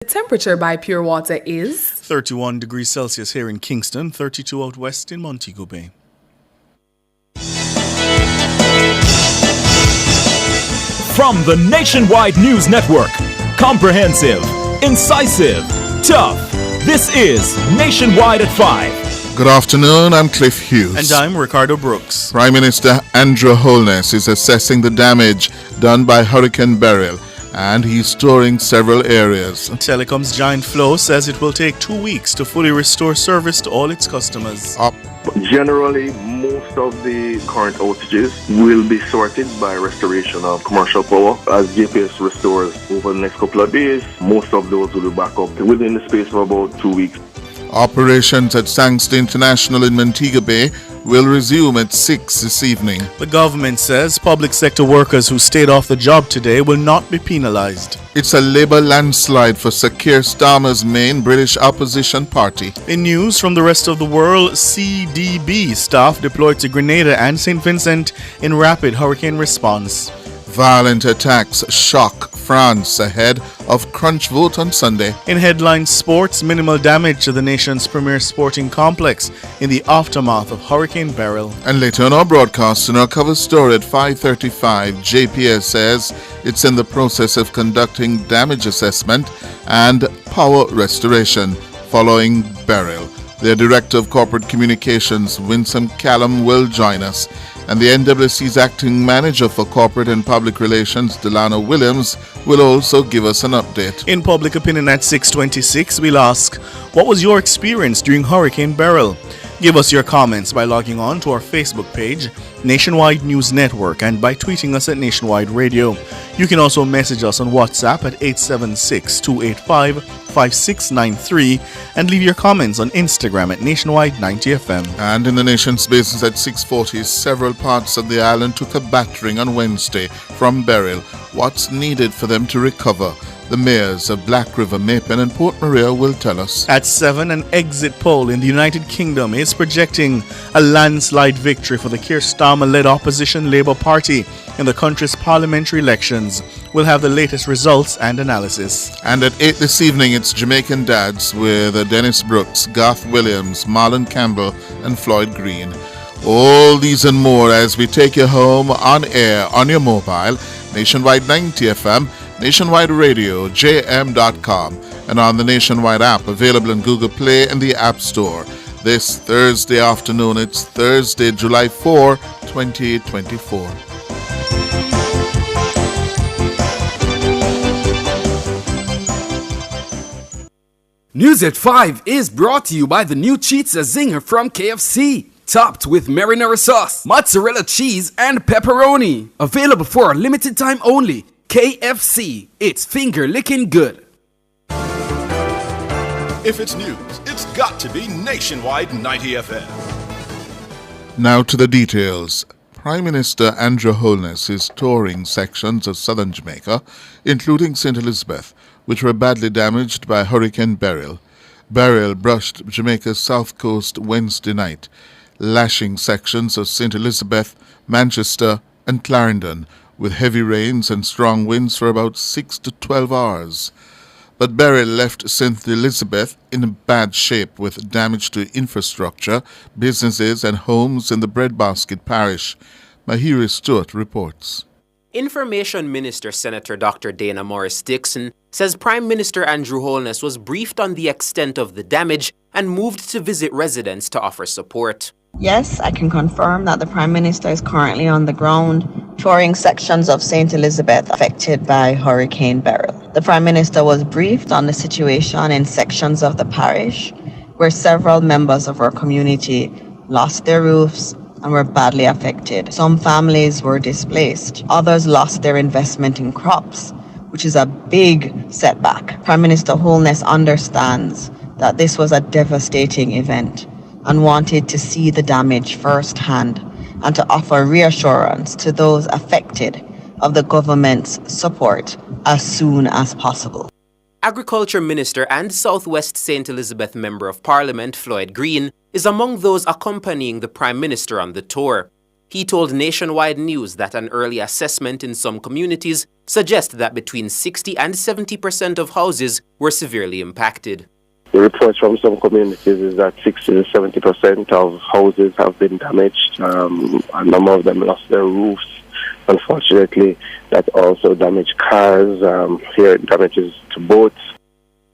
The temperature by Pure Water is 31 degrees Celsius here in Kingston, 32 out west in Montego Bay. From the Nationwide News Network, comprehensive, incisive, tough. This is Nationwide at 5. Good afternoon, I'm Cliff Hughes. And I'm Ricardo Brooks. Prime Minister Andrew Holness is assessing the damage done by Hurricane Beryl, and he's touring several areas. Telecom's giant Flow says it will take 2 weeks to fully restore service to all its customers. Generally, most of the current outages will be sorted by restoration of commercial power. As GPS restores over the next couple of days, most of those will be back up within the space of about 2 weeks. Operations at Sangster International in Montego Bay will resume at 6 this evening. The government says public sector workers who stayed off the job today will not be penalized. It's a Labour landslide for Sir Keir Starmer's main British opposition party. In news from the rest of the world, CDB staff deployed to Grenada and St. Vincent in rapid hurricane response. Violent attacks shock France ahead of crunch vote on Sunday. In headline sports, minimal damage to the nation's premier sporting complex in the aftermath of Hurricane Beryl. And later on our broadcast, in our cover story at 5:35, JPS says it's in the process of conducting damage assessment and power restoration following Beryl. Their Director of Corporate Communications, Winsome Callum, will join us. And the NWC's Acting Manager for Corporate and Public Relations, Delano Williams, will also give us an update. In Public Opinion at 6:26, we'll ask, what was your experience during Hurricane Beryl? Give us your comments by logging on to our Facebook page, Nationwide News Network, and by tweeting us at Nationwide Radio. You can also message us on WhatsApp at 876-285-5693 and leave your comments on Instagram at Nationwide 90FM. And in the nation's business at 6:40, several parts of the island took a battering on Wednesday from Beryl. What's needed for them to recover? The mayors of Black River, Mapen and Port Maria will tell us. At 7, an exit poll in the United Kingdom is projecting a landslide victory for the Keir Starmer-led opposition Labour Party in the country's parliamentary elections. We'll have the latest results and analysis. And at 8 this evening, it's Jamaican Dads with Dennis Brooks, Garth Williams, Marlon Campbell and Floyd Green. All these and more as we take you home on air on your mobile, Nationwide 90 FM, Nationwide Radio, JM.com, and on the Nationwide app available in Google Play and the App Store. This Thursday afternoon, it's Thursday, July 4, 2024. News at 5 is brought to you by the new Chizza Zinger from KFC. Topped with marinara sauce, mozzarella cheese, and pepperoni. Available for a limited time only. KFC, it's finger licking good. If it's news, it's got to be Nationwide 90 FM. Now to the details. Prime Minister Andrew Holness is touring sections of southern Jamaica, including St. Elizabeth, which were badly damaged by Hurricane Beryl. Beryl brushed Jamaica's south coast Wednesday night, lashing sections of St. Elizabeth, Manchester, and Clarendon, with heavy rains and strong winds for about 6 to 12 hours. But Beryl left St. Elizabeth in bad shape with damage to infrastructure, businesses and homes in the Breadbasket parish. Mahiri Stewart reports. Information Minister Senator Dr. Dana Morris Dixon says Prime Minister Andrew Holness was briefed on the extent of the damage and moved to visit residents to offer support. Yes, I can confirm that the Prime Minister is currently on the ground touring sections of St. Elizabeth affected by Hurricane Beryl. The Prime Minister was briefed on the situation in sections of the parish where several members of our community lost their roofs and were badly affected. Some families were displaced. Others lost their investment in crops, which is a big setback. Prime Minister Holness understands that this was a devastating event and wanted to see the damage firsthand and to offer reassurance to those affected of the government's support as soon as possible. Agriculture Minister and Southwest St. Elizabeth Member of Parliament Floyd Green is among those accompanying the Prime Minister on the tour. He told Nationwide News that an early assessment in some communities suggests that between 60 and 70% of houses were severely impacted. The reports from some communities is that 60 to 70% of houses have been damaged. A number of them lost their roofs. Unfortunately, that also damaged cars. Here it damages to boats.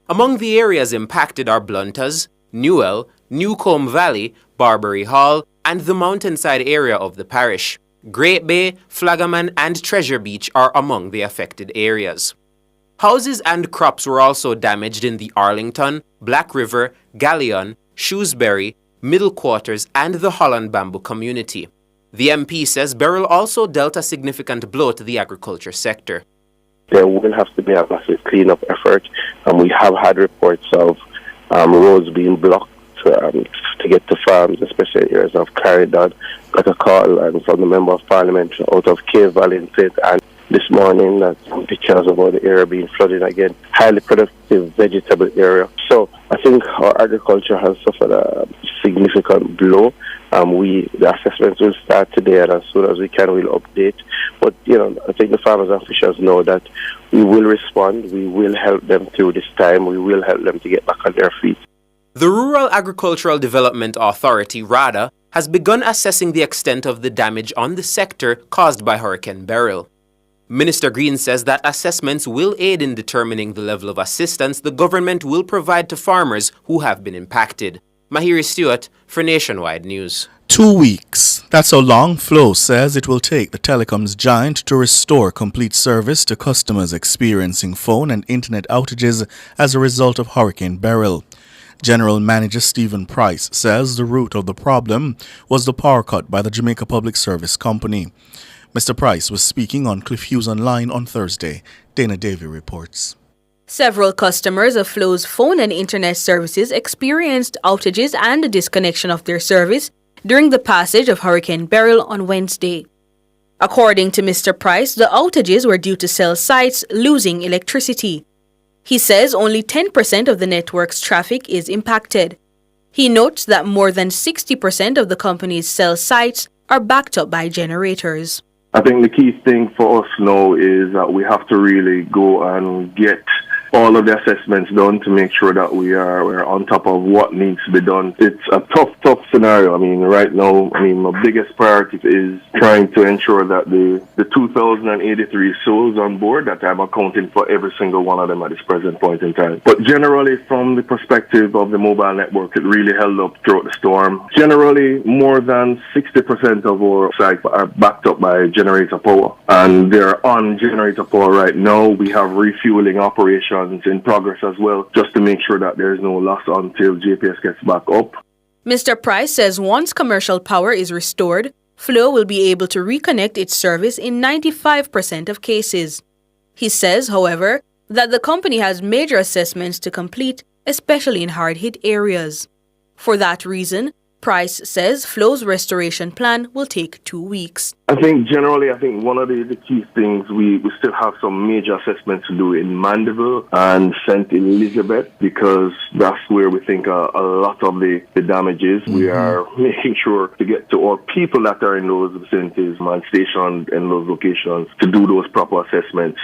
Among the areas impacted are Blunters, Newell, Newcomb Valley, Barbary Hall, and the mountainside area of the parish. Great Bay, Flagaman, and Treasure Beach are among the affected areas. Houses and crops were also damaged in the Arlington, Black River, Galleon, Shrewsbury, Middle Quarters, and the Holland Bamboo community. The MP says Beryl also dealt a significant blow to the agriculture sector. There will have to be a massive cleanup effort, and we have had reports of roads being blocked to get to farms, especially areas of Clarendon. Got a call and from the Member of Parliament out of Cave Valley in St. Anne this morning, some pictures about the area being flooded again. Highly productive vegetable area. So I think our agriculture has suffered a significant blow. The assessments will start today, and as soon as we can, we'll update. But, I think the farmers and officials know that we will respond. We will help them through this time. We will help them to get back on their feet. The Rural Agricultural Development Authority, RADA, has begun assessing the extent of the damage on the sector caused by Hurricane Beryl. Minister Green says that assessments will aid in determining the level of assistance the government will provide to farmers who have been impacted. Mahiri Stewart for Nationwide News. 2 weeks. That's how long Flow says it will take the telecoms giant to restore complete service to customers experiencing phone and internet outages as a result of Hurricane Beryl. General Manager Stephen Price says the root of the problem was the power cut by the Jamaica Public Service Company. Mr. Price was speaking on Cliff Hughes Online on Thursday. Dana Davy reports. Several customers of Flow's phone and internet services experienced outages and a disconnection of their service during the passage of Hurricane Beryl on Wednesday. According to Mr. Price, the outages were due to cell sites losing electricity. He says only 10% of the network's traffic is impacted. He notes that more than 60% of the company's cell sites are backed up by generators. I think the key thing for us now is that we have to really go and get all of the assessments done to make sure that we're on top of what needs to be done. It's a tough scenario. Right now, my biggest priority is trying to ensure that the 2,083 souls on board, that I'm accounting for every single one of them at this present point in time. But generally, from the perspective of the mobile network, it really held up throughout the storm. Generally, more than 60% of our sites are backed up by generator power, and they're on generator power right now. We have refueling operations in progress as well, just to make sure that there is no loss until JPS gets back up. Mr. Price says once commercial power is restored, Flow will be able to reconnect its service in 95% of cases. He says, however, that the company has major assessments to complete, especially in hard-hit areas. For that reason, Price says Flow's restoration plan will take 2 weeks. I think one of the key things, we still have some major assessments to do in Mandeville and St. Elizabeth, because that's where we think a lot of the damage is. Mm-hmm. We are making sure to get to our people that are in those vicinities and stationed in those locations to do those proper assessments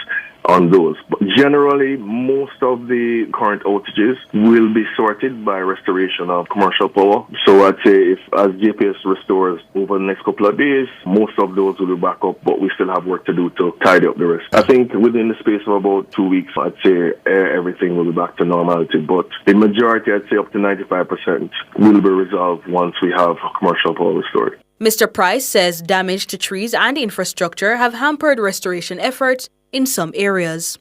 on those. But generally, most of the current outages will be sorted by restoration of commercial power. So I'd say as JPS restores over the next couple of days, most of those will be back up, but we still have work to do to tidy up the rest. I think within the space of about 2 weeks, I'd say everything will be back to normality. But the majority, I'd say up to 95%, will be resolved once we have commercial power restored. Mr. Price says damage to trees and infrastructure have hampered restoration efforts in some areas.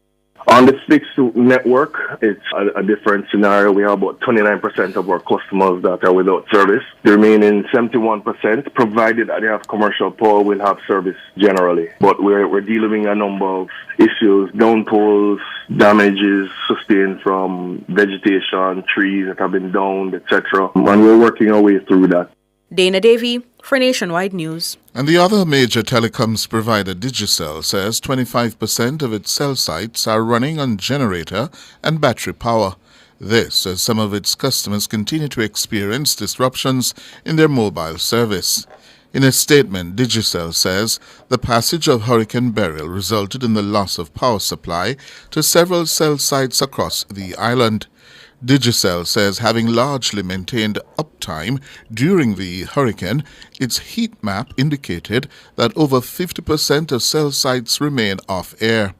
On the fixed network, it's a different scenario. We have about 29% of our customers that are without service. The remaining 71%, provided that they have commercial power, will have service generally. But we're dealing with a number of issues, down poles, damages sustained from vegetation, trees that have been downed, etc. And we're working our way through that. Dana Davy for Nationwide News. And the other major telecoms provider, Digicel, says 25% of its cell sites are running on generator and battery power. This as some of its customers continue to experience disruptions in their mobile service. In a statement, Digicel says the passage of Hurricane Beryl resulted in the loss of power supply to several cell sites across the island. Digicel says having largely maintained uptime during the hurricane, its heat map indicated that over 50% of cell sites remain off air.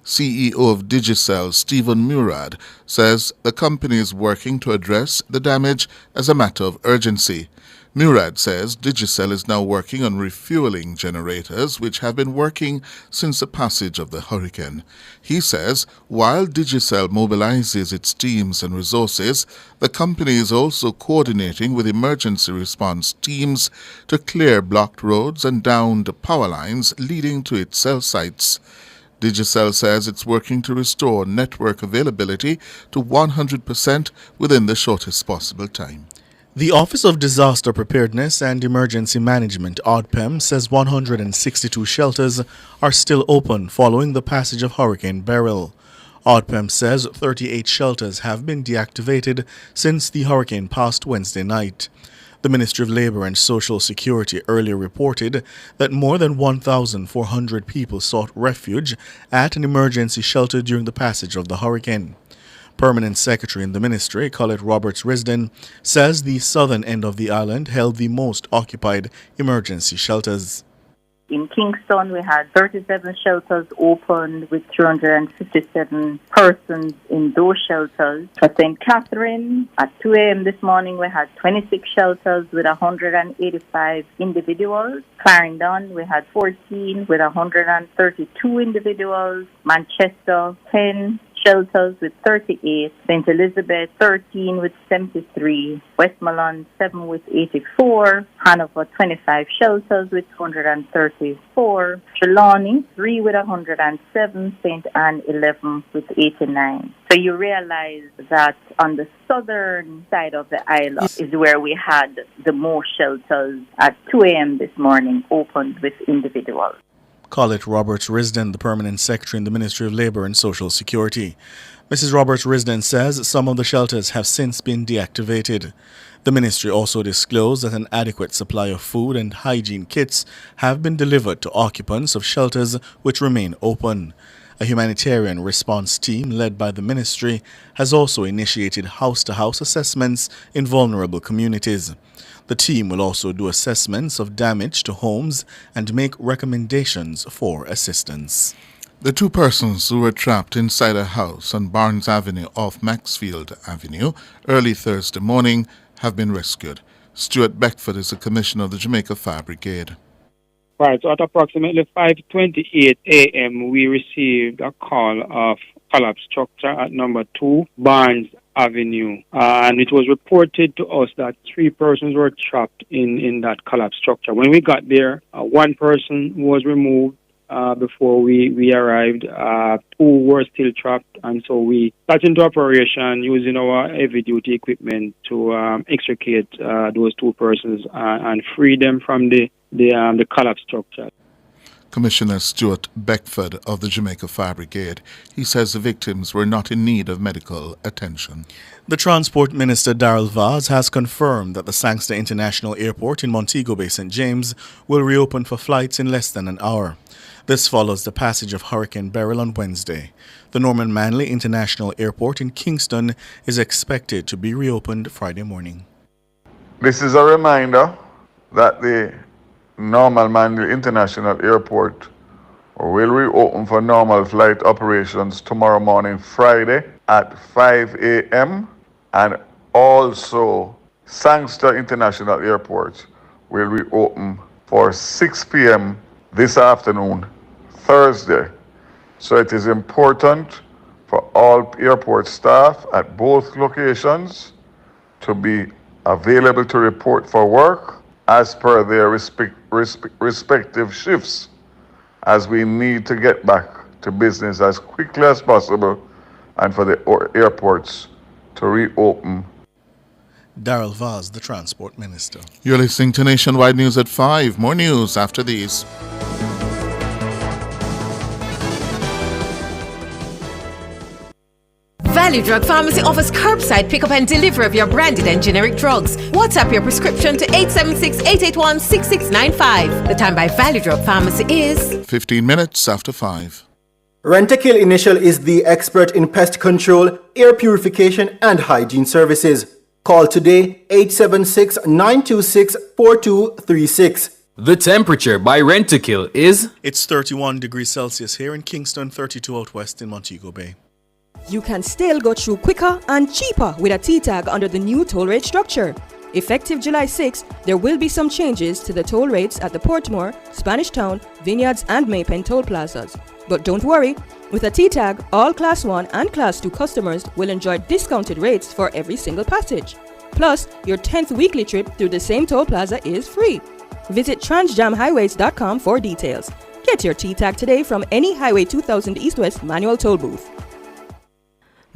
CEO of Digicel, Stephen Murad, says the company is working to address the damage as a matter of urgency. Murad says Digicel is now working on refueling generators which have been working since the passage of the hurricane. He says while Digicel mobilizes its teams and resources, the company is also coordinating with emergency response teams to clear blocked roads and downed power lines leading to its cell sites. Digicel says it's working to restore network availability to 100% within the shortest possible time. The Office of Disaster Preparedness and Emergency Management, ODPEM, says 162 shelters are still open following the passage of Hurricane Beryl. ODPEM says 38 shelters have been deactivated since the hurricane passed Wednesday night. The Ministry of Labour and Social Security earlier reported that more than 1,400 people sought refuge at an emergency shelter during the passage of the hurricane. Permanent Secretary in the Ministry, Colette Roberts-Risden, says the southern end of the island held the most occupied emergency shelters. In Kingston, we had 37 shelters opened with 357 persons in those shelters. For St. Catherine, at 2 a.m. this morning, we had 26 shelters with 185 individuals. Clarendon, we had 14 with 132 individuals. Manchester, 10 shelters with 38, St. Elizabeth 13 with 73, Westmoreland 7 with 84, Hanover 25 shelters with 234, Trelawney 3 with 107, St. Anne 11 with 89. So you realize that on the southern side of the island is where we had the most shelters at 2 a.m. this morning opened with individuals. Colette Roberts-Risden, the Permanent Secretary in the Ministry of Labour and Social Security. Mrs. Roberts-Risden says some of the shelters have since been deactivated. The ministry also disclosed that an adequate supply of food and hygiene kits have been delivered to occupants of shelters which remain open. A humanitarian response team led by the ministry has also initiated house-to-house assessments in vulnerable communities. The team will also do assessments of damage to homes and make recommendations for assistance. The two persons who were trapped inside a house on Barnes Avenue off Maxfield Avenue early Thursday morning have been rescued. Stuart Beckford is the commissioner of the Jamaica Fire Brigade. Right, so at approximately 5:28 a.m., we received a call of collapsed structure at number 2 Barnes Avenue, and it was reported to us that 3 persons were trapped in that collapsed structure. When we got there, 1 person was removed before we arrived. 2 were still trapped, and so we got into operation using our heavy-duty equipment to extricate those 2 persons and free them from the collapsed structure. Commissioner Stuart Beckford of the Jamaica Fire Brigade. He says the victims were not in need of medical attention. The Transport Minister Darrell Vaz has confirmed that the Sangster International Airport in Montego Bay, St. James will reopen for flights in less than an hour. This follows the passage of Hurricane Beryl on Wednesday. The Norman Manley International Airport in Kingston is expected to be reopened Friday morning. This is a reminder that the Norman Manley International Airport will reopen for normal flight operations tomorrow morning, Friday at 5 a.m. and also Sangster International Airport will reopen for 6 p.m. this afternoon, Thursday. So it is important for all airport staff at both locations to be available to report for work as per their respective shifts, as we need to get back to business as quickly as possible and for the airports to reopen. Darrell Vaz, the Transport Minister. You're listening to Nationwide News at 5. More news after these. Valley Drug Pharmacy offers curbside pickup and delivery of your branded and generic drugs. WhatsApp your prescription to 876-881-6695. The time by Valley Drug Pharmacy is 15 minutes after 5. Rentokil Initial is the expert in pest control, air purification, and hygiene services. Call today 876-926-4236. The temperature by Rentokil is... It's 31 degrees Celsius here in Kingston, 32 out west in Montego Bay. You can still go through quicker and cheaper with a T-tag under the new toll rate structure. Effective July 6, there will be some changes to the toll rates at the Portmore, Spanish Town, Vineyards and Maypen toll plazas. But don't worry, with a T-tag, all Class 1 and Class 2 customers will enjoy discounted rates for every single passage. Plus, your 10th weekly trip through the same toll plaza is free. Visit transjamhighways.com for details. Get your T-tag today from any Highway 2000 East-West manual toll booth.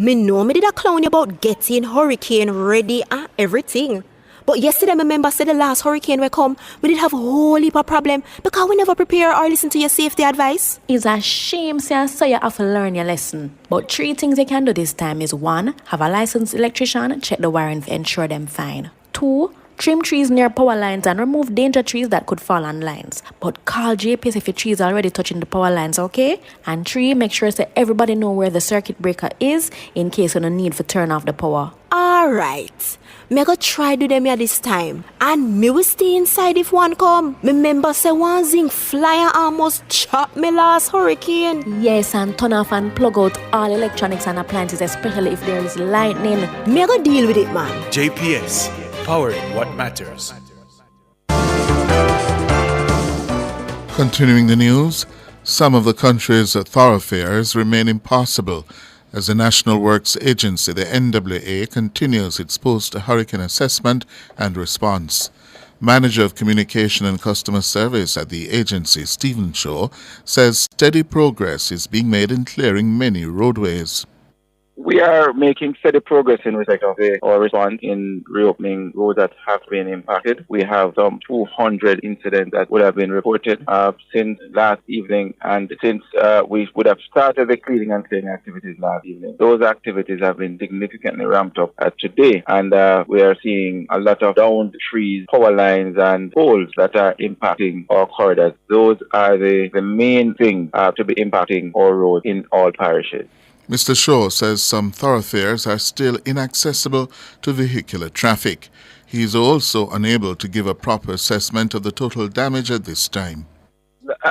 Me know me did a clown about getting hurricane ready and everything. But yesterday my member said the last hurricane will come, we did have a whole heap of problem because we never prepare or listen to your safety advice. It's a shame, so you have to learn your lesson. But 3 things you can do this time is 1, have a licensed electrician, check the wiring to ensure them fine. 2, trim trees near power lines and remove danger trees that could fall on lines. But call JPS if your tree is already touching the power lines, okay? And 3, make sure that everybody know where the circuit breaker is in case you don't need to turn off the power. Alright, me go try do them here this time. And me will stay inside if one come. Me remember say one zinc flyer almost chop me last hurricane. Yes, and turn off and plug out all electronics and appliances, especially if there is lightning. Me go deal with it, man. JPS, powering what matters. Continuing the news, some of the country's thoroughfares remain impassable as the National Works Agency, the NWA, continues its post-hurricane assessment and response. Manager of Communication and Customer Service at the agency, Stephen Shaw, says steady progress is being made in clearing many roadways. We are making steady progress in respect of our response in reopening roads that have been impacted. We have some 200 incidents that would have been reported since last evening, and since we would have started the cleaning and clearing activities last evening. Those activities have been significantly ramped up today, and we are seeing a lot of downed trees, power lines, and poles that are impacting our corridors. Those are the main things to be impacting our roads in all parishes. Mr. Shaw says some thoroughfares are still inaccessible to vehicular traffic. He is also unable to give a proper assessment of the total damage at this time.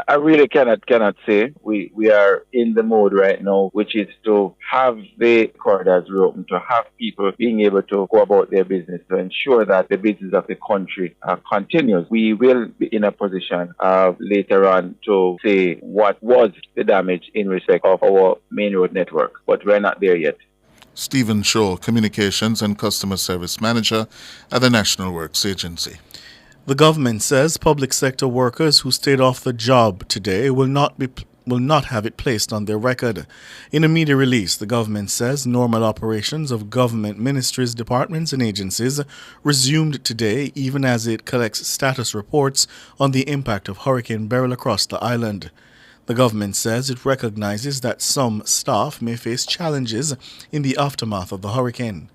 I really cannot say. We are in the mode right now, which is to have the corridors reopened, to have people being able to go about their business, to ensure that the business of the country continues. We will be in a position later on to say what was the damage in respect of our main road network, but we're not there yet. Stephen Shaw, Communications and Customer Service Manager at the National Works Agency. The government says public sector workers who stayed off the job today will not have it placed on their record. In a media release, the government says normal operations of government ministries, departments and agencies resumed today, even as it collects status reports on the impact of Hurricane Beryl across the island. The government says it recognizes that some staff may face challenges in the aftermath of the hurricane.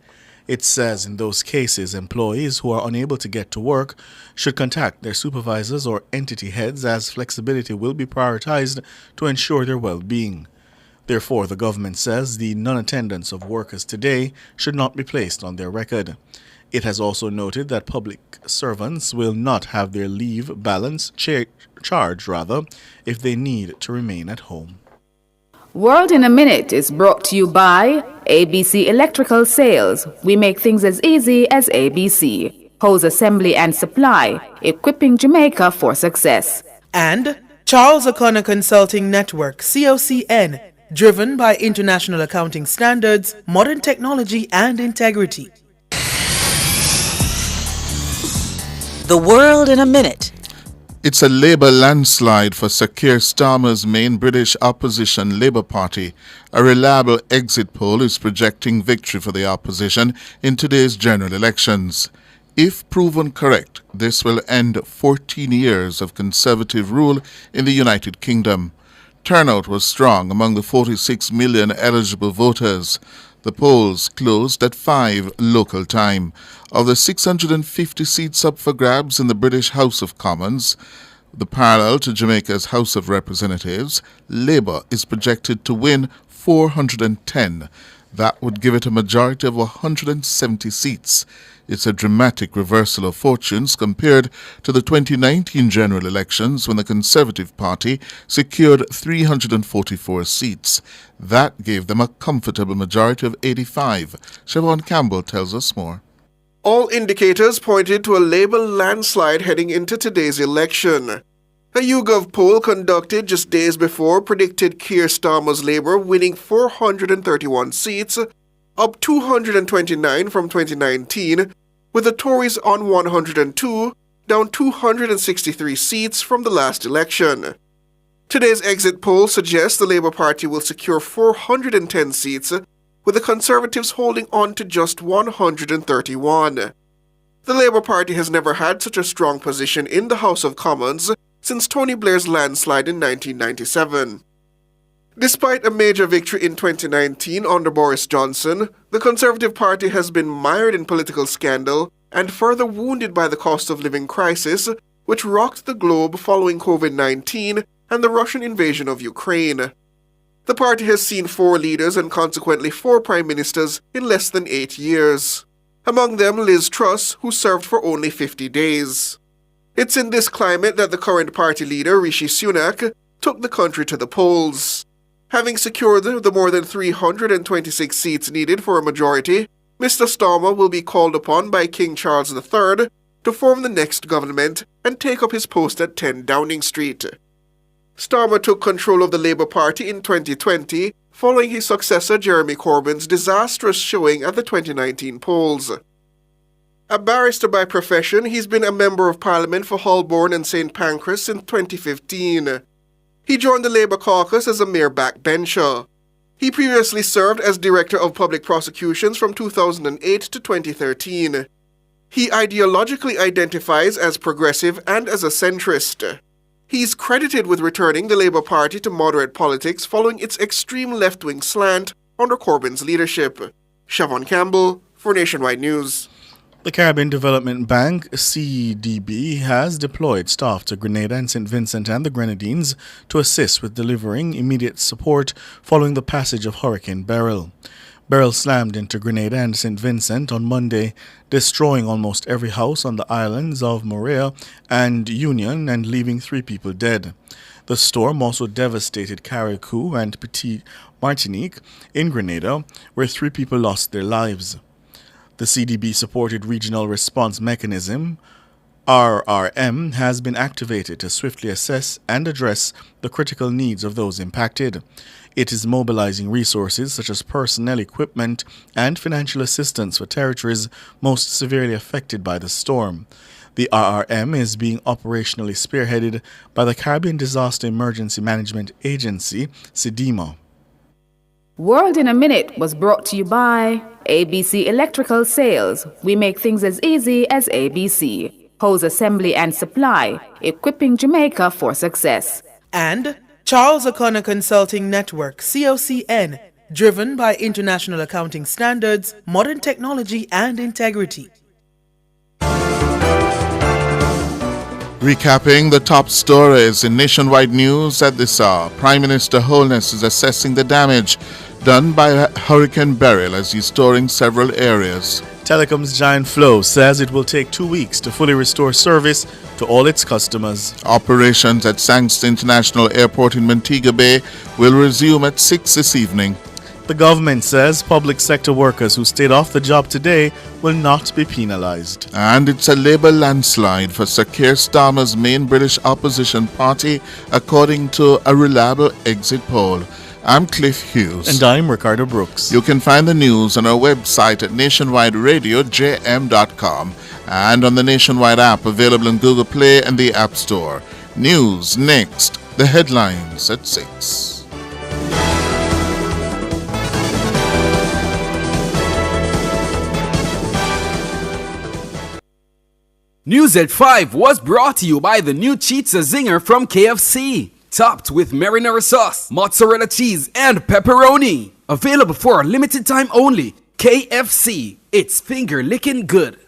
It says in those cases, employees who are unable to get to work should contact their supervisors or entity heads, as flexibility will be prioritized to ensure their well-being. Therefore, the government says the non-attendance of workers today should not be placed on their record. It has also noted that public servants will not have their leave balance charged if they need to remain at home. World in a Minute is brought to you by ABC Electrical Sales. We make things as easy as ABC. Hose assembly and supply, equipping Jamaica for success. And Charles O'Connor Consulting Network, COCN, driven by international accounting standards, modern technology and integrity. The World in a Minute. It's a Labour landslide for Sir Keir Starmer's main British opposition Labour Party. A reliable exit poll is projecting victory for the opposition in today's general elections. If proven correct, this will end 14 years of Conservative rule in the United Kingdom. Turnout was strong among the 46 million eligible voters. The polls closed at 5 local time. Of the 650 seats up for grabs in the British House of Commons, the parallel to Jamaica's House of Representatives, Labour is projected to win 410. That would give it a majority of 170 seats. It's a dramatic reversal of fortunes compared to the 2019 general elections when the Conservative Party secured 344 seats. That gave them a comfortable majority of 85. Siobhan Campbell tells us more. All indicators pointed to a Labour landslide heading into today's election. A YouGov poll conducted just days before predicted Keir Starmer's Labour winning 431 seats, up 229 from 2019, with the Tories on 102, down 263 seats from the last election. Today's exit poll suggests the Labour Party will secure 410 seats, with the Conservatives holding on to just 131. The Labour Party has never had such a strong position in the House of Commons since Tony Blair's landslide in 1997. Despite a major victory in 2019 under Boris Johnson, the Conservative Party has been mired in political scandal and further wounded by the cost of living crisis, which rocked the globe following COVID-19 and the Russian invasion of Ukraine. The party has seen 4 leaders and consequently 4 prime ministers in less than 8 years. Among them Liz Truss, who served for only 50 days. It's in this climate that the current party leader, Rishi Sunak, took the country to the polls. Having secured the more than 326 seats needed for a majority, Mr. Starmer will be called upon by King Charles III to form the next government and take up his post at 10 Downing Street. Starmer took control of the Labour Party in 2020 following his successor Jeremy Corbyn's disastrous showing at the 2019 polls. A barrister by profession, he's been a Member of Parliament for Holborn and St. Pancras since 2015. He joined the Labour caucus as a mere backbencher. He previously served as Director of Public Prosecutions from 2008 to 2013. He ideologically identifies as progressive and as a centrist. He's credited with returning the Labour Party to moderate politics following its extreme left-wing slant under Corbyn's leadership. Siobhan Campbell for Nationwide News. The Caribbean Development Bank, CDB, has deployed staff to Grenada and St. Vincent and the Grenadines to assist with delivering immediate support following the passage of Hurricane Beryl. Beryl slammed into Grenada and St. Vincent on Monday, destroying almost every house on the islands of Moorea and Union and leaving 3 people dead. The storm also devastated Carriacou and Petite Martinique in Grenada, where 3 people lost their lives. The CDB-supported Regional Response Mechanism, RRM, has been activated to swiftly assess and address the critical needs of those impacted. It is mobilizing resources such as personnel, equipment, and financial assistance for territories most severely affected by the storm. The RRM is being operationally spearheaded by the Caribbean Disaster Emergency Management Agency, CDEMA. World in a Minute was brought to you by ABC Electrical Sales. We make things as easy as ABC. Hose assembly and supply, equipping Jamaica for success. And Charles O'Connor Consulting Network, COCN, driven by international accounting standards, modern technology, and integrity. Recapping the top stories in Nationwide News at this hour, Prime Minister Holness is assessing the damage done by Hurricane Beryl as he's touring several areas. Telecom's giant Flow says it will take 2 weeks to fully restore service to all its customers. Operations at Sangster International Airport in Montego Bay will resume at 6 this evening. The government says public sector workers who stayed off the job today will not be penalized. And it's a Labour landslide for Sir Keir Starmer's main British opposition party, according to a reliable exit poll. I'm Cliff Hughes. And I'm Ricardo Brooks. You can find the news on our website at nationwideradiojm.com and on the Nationwide app available in Google Play and the App Store. News next. The headlines at 6. News at 5 was brought to you by the new Pizza Zinger from KFC. topped with marinara sauce, mozzarella cheese, and pepperoni. Available for a limited time only. KFC, it's finger licking good.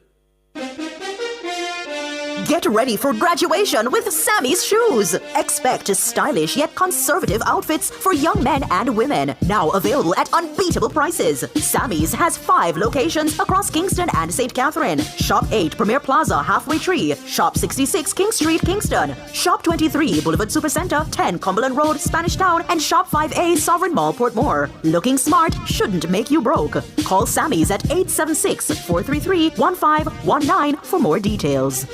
Get ready for graduation with Sammy's Shoes. Expect stylish yet conservative outfits for young men and women. Now available at unbeatable prices. Sammy's has 5 locations across Kingston and St. Catherine. Shop 8 Premier Plaza, Halfway Tree. Shop 66 King Street, Kingston. Shop 23 Boulevard Supercenter, 10 Cumberland Road, Spanish Town. And Shop 5A Sovereign Mall, Portmore. Looking smart shouldn't make you broke. Call Sammy's at 876-433-1519 for more details.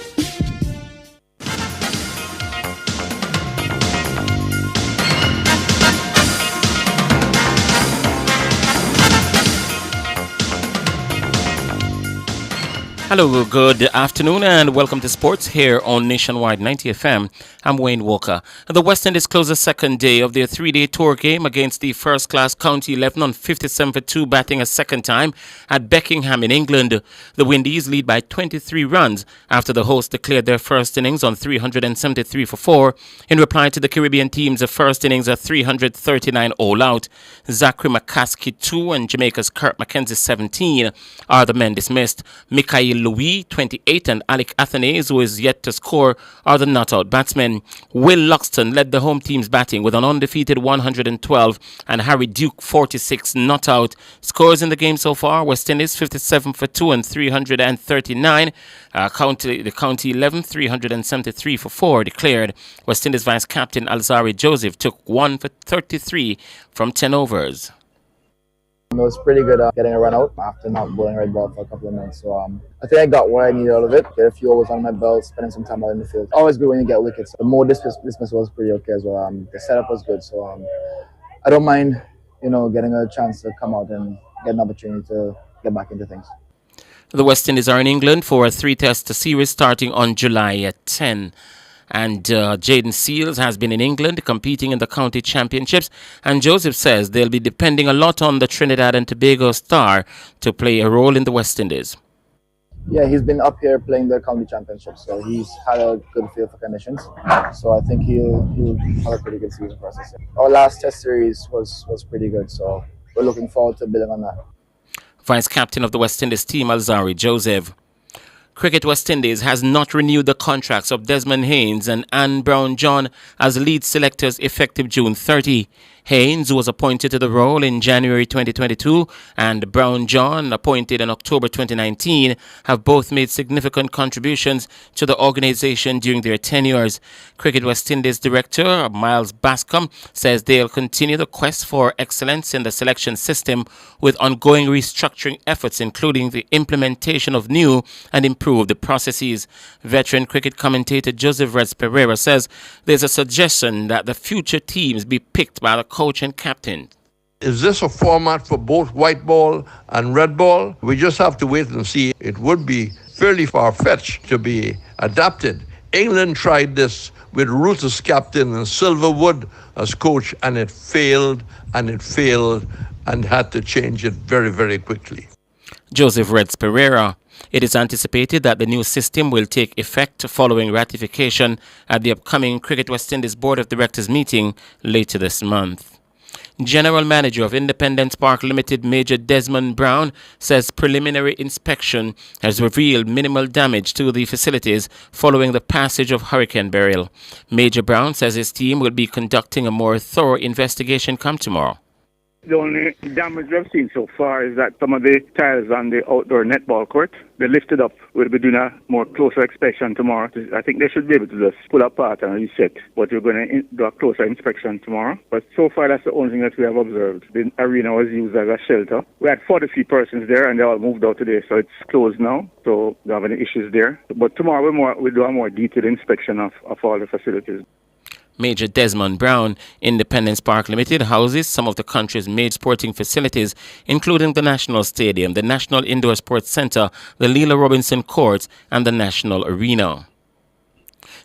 Hello, good afternoon and welcome to sports here on Nationwide 90 FM. I'm Wayne Walker. The West Indies close the second day of their 3-day tour game against the first-class County 11 on 57-2 batting a second time at Beckingham in England. The Windies lead by 23 runs after the hosts declared their first innings on 373 for 4 in reply to the Caribbean team's first innings at 339 all out. Zachary McCaskey 2 and Jamaica's Kurt McKenzie 17 are the men dismissed. Mikhail Louis, 28, and Alec Athanaze, who is yet to score, are the not-out batsmen. Will Luxton led the home team's batting with an undefeated 112 and Harry Duke, 46, not out. Scores in the game so far: West Indies 57 for 2 and 339. The County 11 373 for 4 declared. West Indies vice captain Alzari Joseph took 1 for 33 from 10 overs. It was pretty good getting a run out after not bowling red ball for a couple of minutes. So I think I got what I needed out of it. Get a few overs on my belt, spending some time out in the field. Always good when you get wickets. The mode dismissal was pretty okay as well. The setup was good. So I don't mind, getting a chance to come out and get an opportunity to get back into things. The West Indies are in England for a 3-test series starting on July 10. And Jaden Seals has been in England competing in the county championships. And Joseph says they'll be depending a lot on the Trinidad and Tobago star to play a role in the West Indies. Yeah, he's been up here playing the county championships, so he's had a good feel for conditions. So I think he'll have a pretty good season for us. Our last test series was pretty good, so we're looking forward to building on that. Vice captain of the West Indies team, Alzari Joseph. Cricket West Indies has not renewed the contracts of Desmond Haynes and Anne Brown-John as lead selectors effective June 30. Haynes, who was appointed to the role in January 2022, and Brown-John, appointed in October 2019, have both made significant contributions to the organization during their tenures. Cricket West Indies director Miles Bascom says they'll continue the quest for excellence in the selection system with ongoing restructuring efforts, including the implementation of new and improved processes. Veteran cricket commentator Joseph Reds Pereira says there's a suggestion that the future teams be picked by the coach and captain. Is this a format for both white ball and red ball? We just have to wait and see. It would be fairly far-fetched to be adapted. England tried this with Ruth as captain and Silverwood as coach, and it failed and had to change it very, very quickly. Joseph Reds Pereira. It is anticipated that the new system will take effect following ratification at the upcoming Cricket West Indies Board of Directors meeting later this month. General Manager of Independence Park Limited Major Desmond Brown says preliminary inspection has revealed minimal damage to the facilities following the passage of Hurricane Beryl. Major Brown says his team will be conducting a more thorough investigation come tomorrow. The only damage we've seen so far is that some of the tiles on the outdoor netball court, they lifted up. We'll be doing a more closer inspection tomorrow. I think they should be able to just pull apart and reset, but we're going to do a closer inspection tomorrow. But so far, that's the only thing that we have observed. The arena was used as a shelter. We had 43 persons there, and they all moved out today, so it's closed now. So we don't have any issues there. But tomorrow, we'll do a more detailed inspection of all the facilities. Major Desmond Brown. Independence Park Limited houses some of the country's major sporting facilities, including the National Stadium, the National Indoor Sports Centre, the Leela Robinson Court, and the National Arena.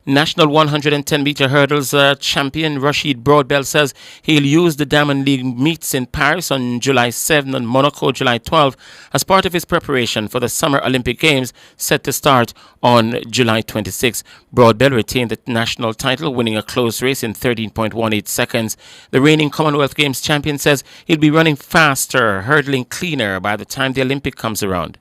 National 110-meter hurdles champion Rashid Broadbell says he'll use the Diamond League meets in Paris on July 7 and Monaco July 12 as part of his preparation for the Summer Olympic Games set to start on July 26. Broadbell retained the national title, winning a close race in 13.18 seconds. The reigning Commonwealth Games champion says he'll be running faster, hurdling cleaner by the time the Olympic comes around.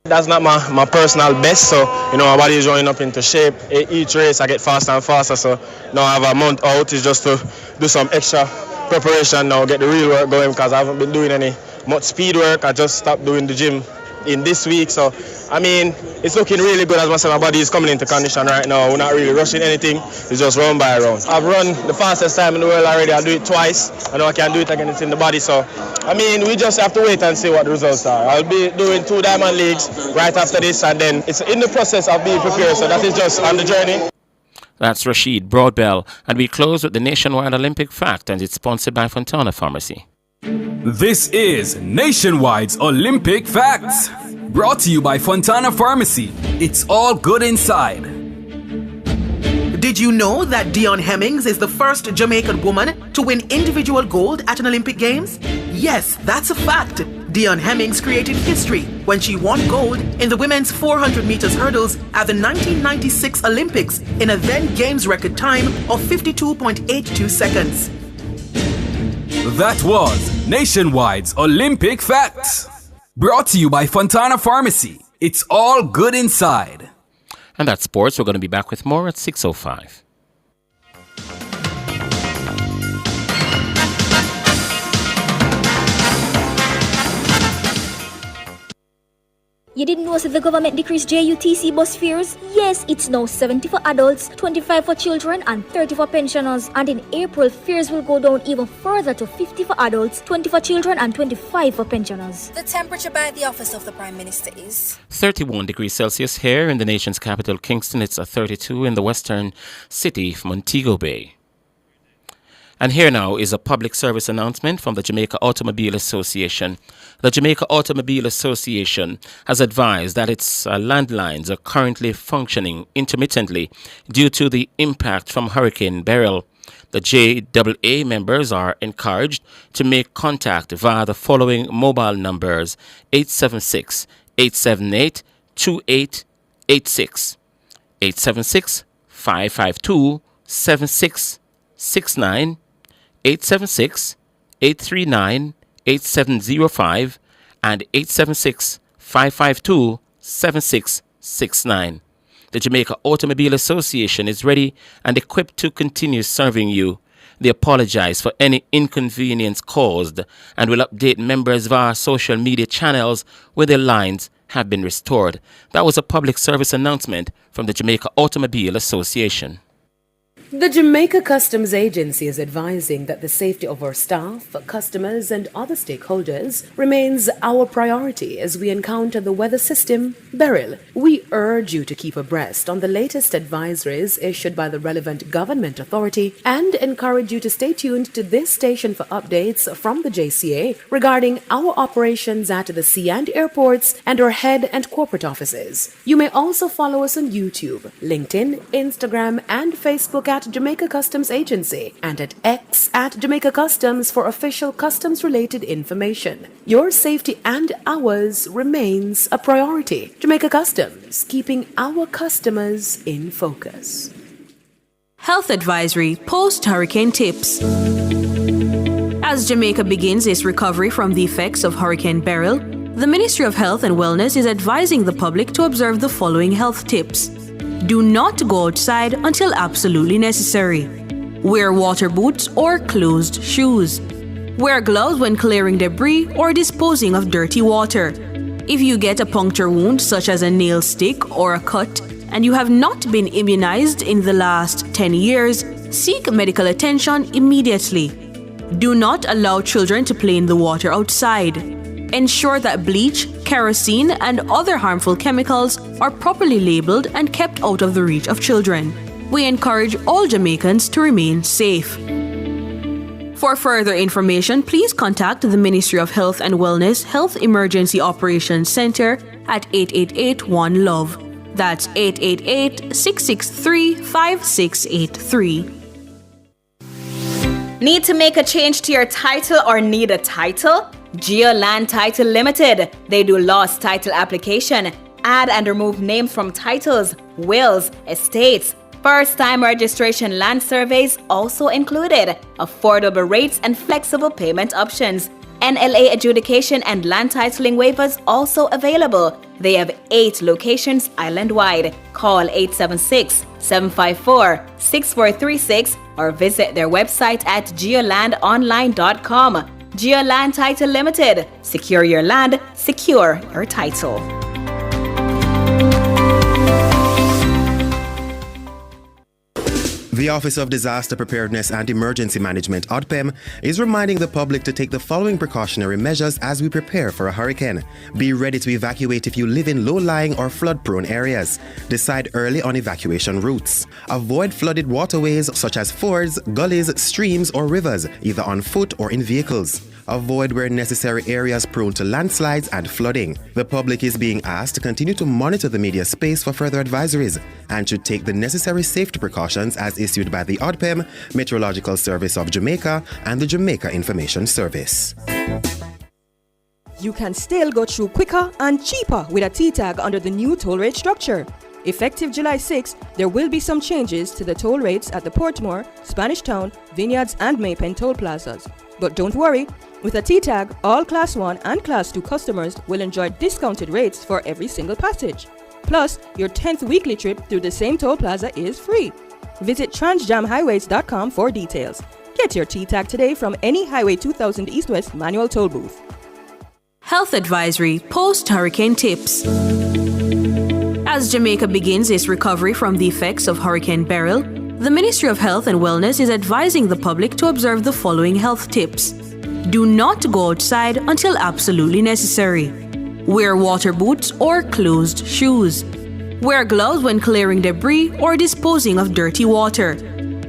That's not my personal best, so my body is running up into shape. Each race I get faster and faster, so now I have a month out is just to do some extra preparation now, get the real work going, because I haven't been doing any much speed work. I just stopped doing the gym in this week, so it's looking really good. As I said, my body is coming into condition right now. We're not really rushing anything, it's just round by round. I've run the fastest time in the world already. I'll do it twice. I know I can do it again, it's in the body, so we just have to wait and see what the results are. I'll be doing 2 Diamond Leagues right after this, and then it's in the process of being prepared, so that is just on the journey. That's Rashid Broadbell, and we close with the Nationwide Olympic Fact, and it's sponsored by Fontana Pharmacy. This is Nationwide's Olympic Facts, brought to you by Fontana Pharmacy. It's all good inside. Did you know that Dion Hemmings is the first Jamaican woman to win individual gold at an Olympic Games? Yes, that's a fact. Dion Hemmings created history when she won gold in the women's 400 meters hurdles at the 1996 Olympics in a then Games record time of 52.82 seconds. That was Nationwide's Olympic Facts, brought to you by Fontana Pharmacy. It's all good inside. And that's sports. We're going to be back with more at 6:05. You didn't know that the government decreased JUTC bus fares? Yes, it's now 70 for adults, 25 for children, and 30 for pensioners. And in April, fares will go down even further to 50 for adults, 20 for children, and 25 for pensioners. The temperature by the office of the Prime Minister is 31 degrees Celsius here in the nation's capital, Kingston. It's a 32 in the western city of Montego Bay. And here now is a public service announcement from the Jamaica Automobile Association. The Jamaica Automobile Association has advised that its landlines are currently functioning intermittently due to the impact from Hurricane Beryl. The JAA members are encouraged to make contact via the following mobile numbers: 876-878-2886, 876-552-7669, 876-839-8705 and 876-552-7669. The Jamaica Automobile Association is ready and equipped to continue serving you. They apologize for any inconvenience caused and will update members via social media channels where their lines have been restored. That was a public service announcement from the Jamaica Automobile Association. The Jamaica Customs Agency is advising that the safety of our staff, customers, and other stakeholders remains our priority as we encounter the weather system, Beryl. We urge you to keep abreast on the latest advisories issued by the relevant government authority and encourage you to stay tuned to this station for updates from the JCA regarding our operations at the sea and airports and our head and corporate offices. You may also follow us on YouTube, LinkedIn, Instagram, and Facebook at Jamaica Customs Agency and at X at Jamaica Customs for official customs-related information. Your safety and ours remains a priority. Jamaica Customs, keeping our customers in focus. Health Advisory Post-Hurricane Tips. As Jamaica begins its recovery from the effects of Hurricane Beryl, the Ministry of Health and Wellness is advising the public to observe the following health tips. Do not go outside until absolutely necessary. Wear water boots or closed shoes. Wear gloves when clearing debris or disposing of dirty water. If you get a puncture wound such as a nail stick or a cut and you have not been immunized in the last 10 years, seek medical attention immediately. Do not allow children to play in the water outside. Ensure that bleach, kerosene, and other harmful chemicals are properly labeled and kept out of the reach of children. We encourage all Jamaicans to remain safe. For further information, please contact the Ministry of Health and Wellness Health Emergency Operations Center at 888-1-LOVE. That's 888-663-5683. Need to make a change to your title or need a title? GeoLand Title Limited. They do lost title application, add and remove names from titles, wills, estates. First-time registration land surveys also included. Affordable rates and flexible payment options. NLA adjudication and land titling waivers also available. They have 8 locations island-wide. Call 876-754-6436 or visit their website at geolandonline.com. GeoLand Title Limited. Secure your land, secure your title. The Office of Disaster Preparedness and Emergency Management, ODPEM, is reminding the public to take the following precautionary measures as we prepare for a hurricane. Be ready to evacuate if you live in low-lying or flood-prone areas. Decide early on evacuation routes. Avoid flooded waterways such as fords, gullies, streams, or rivers, either on foot or in vehicles. Avoid where necessary areas prone to landslides and flooding. The public is being asked to continue to monitor the media space for further advisories and should take the necessary safety precautions as issued by the ODPEM, Meteorological Service of Jamaica, and the Jamaica Information Service. You can still go through quicker and cheaper with a T-tag under the new toll rate structure. Effective July 6, there will be some changes to the toll rates at the Portmore, Spanish Town, Vineyards and Maypen toll plazas. But don't worry, with a T-tag, all Class 1 and Class 2 customers will enjoy discounted rates for every single passage. Plus, your 10th weekly trip through the same toll plaza is free. Visit transjamhighways.com for details. Get your T-tag today from any Highway 2000 East-West manual toll booth. Health advisory post-hurricane tips. As Jamaica begins its recovery from the effects of Hurricane Beryl, the Ministry of Health and Wellness is advising the public to observe the following health tips. Do not go outside until absolutely necessary. Wear water boots or closed shoes. Wear gloves when clearing debris or disposing of dirty water.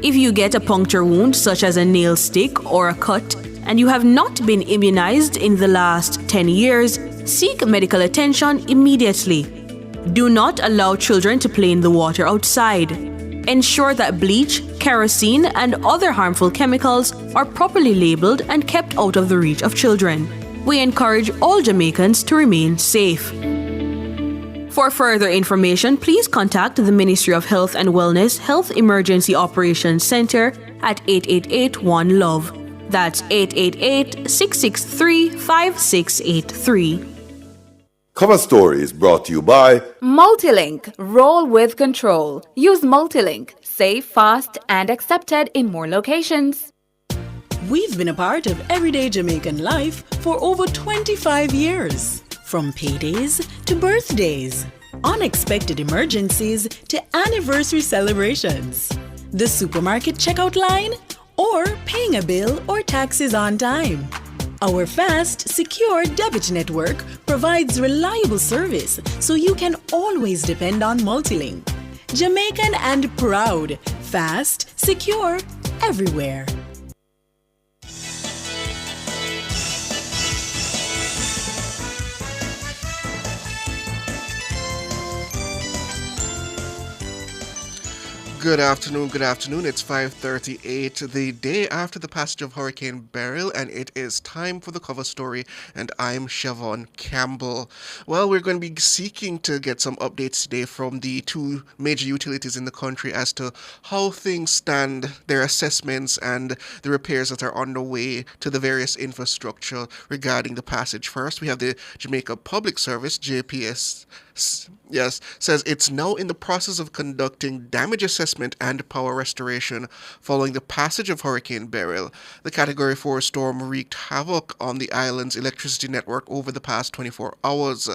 If you get a puncture wound such as a nail stick or a cut and you have not been immunized in the last 10 years, seek medical attention immediately. Do not allow children to play in the water outside. Ensure that bleach, kerosene, and other harmful chemicals are properly labeled and kept out of the reach of children. We encourage all Jamaicans to remain safe. For further information, please contact the Ministry of Health and Wellness Health Emergency Operations Center at 888-1-LOVE. That's 888-663-5683. Cover Story is brought to you by Multilink. Roll with control. Use Multilink. Safe, fast, and accepted in more locations. We've been a part of everyday Jamaican life for over 25 years. From paydays to birthdays, unexpected emergencies to anniversary celebrations, the supermarket checkout line, or paying a bill or taxes on time. Our fast, secure debit network provides reliable service so you can always depend on Multilink. Jamaican and proud, fast, secure, everywhere. Good afternoon. It's 5:38, the day after the passage of Hurricane Beryl, and it is time for the cover story, and I'm Siobhan Campbell. Well, we're going to be seeking to get some updates today from the two major utilities in the country as to how things stand, their assessments, and the repairs that are underway to the various infrastructure regarding the passage. First, we have the Jamaica Public Service, JPS, says it's now in the process of conducting damage assessment and power restoration following the passage of Hurricane Beryl. The Category 4 storm wreaked havoc on the island's electricity network over the past 24 hours.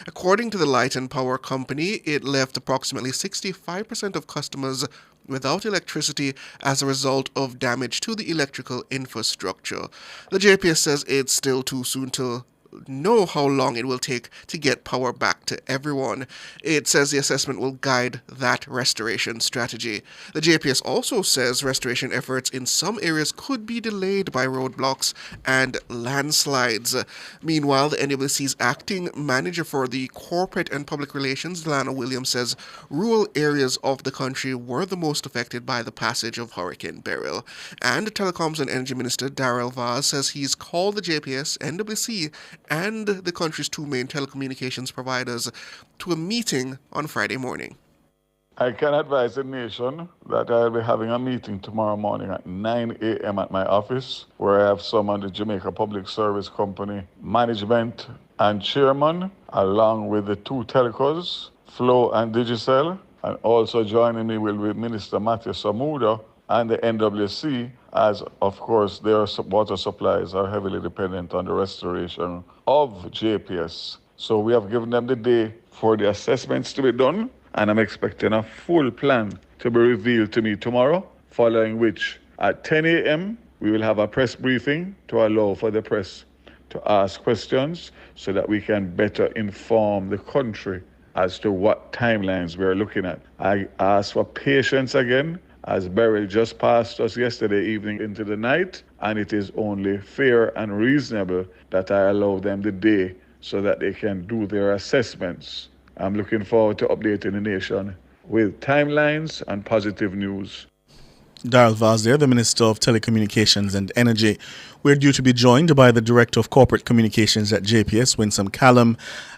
According to the Light and Power Company, it left approximately 65% of customers without electricity as a result of damage to the electrical infrastructure. The JPS says it's still too soon to know how long it will take to get power back to everyone. It says the assessment will guide that restoration strategy. The JPS also says restoration efforts in some areas could be delayed by roadblocks and landslides. Meanwhile, the NWC's acting manager for the corporate and public relations, Delano Williams, says rural areas of the country were the most affected by the passage of Hurricane Beryl. And Telecoms and Energy Minister Darrell Vaz says he's called the JPS, NWC, and the country's two main telecommunications providers to a meeting on Friday morning. I can advise the nation that I'll be having a meeting tomorrow morning at 9 a.m. at my office, where I have some of the Jamaica Public Service Company management and chairman, along with the two telcos, Flow and Digicel, and also joining me will be Minister Matthew Samuda and the NWC, as of course their water supplies are heavily dependent on the restoration of JPS. So we have given them the day for the assessments to be done, and I'm expecting a full plan to be revealed to me tomorrow, following which at 10 a.m. we will have a press briefing to allow for the press to ask questions so that we can better inform the country as to what timelines we're looking at. I ask for patience again, as Beryl just passed us yesterday evening into the night, and it is only fair and reasonable that I allow them the day so that they can do their assessments. I'm looking forward to updating the nation with timelines and positive news. Darrell Vaz there, the Minister of Telecommunications and Energy. We're due to be joined by the Director of Corporate Communications at JPS, Winsome Callum,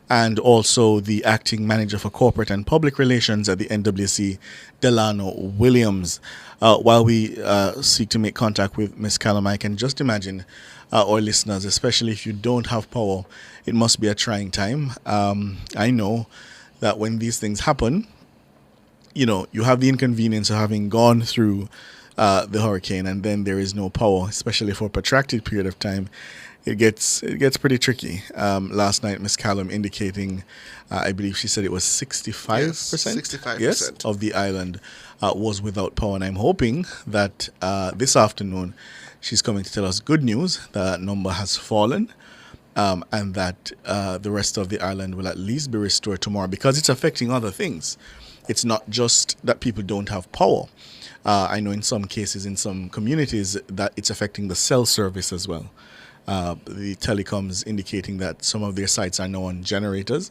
and also the Acting Manager for Corporate and Public Relations at the NWC, Delano Williams. While we seek to make contact with Ms. Callum, I can just imagine our listeners, especially if you don't have power, it must be a trying time. I know that when these things happen, you know, you have the inconvenience of having gone through the hurricane and then there is no power, especially for a protracted period of time. It gets pretty tricky. Last night, Ms. Callum indicating, I believe she said it was 65%? Yes, 65%. Yes, of the island was without power. And I'm hoping that this afternoon she's coming to tell us good news. That number has fallen. And that the rest of the island will at least be restored tomorrow, because it's affecting other things. It's not just that people don't have power. I know in some cases, in some communities, that it's affecting the cell service as well. The telecoms indicating that some of their sites are now on generators,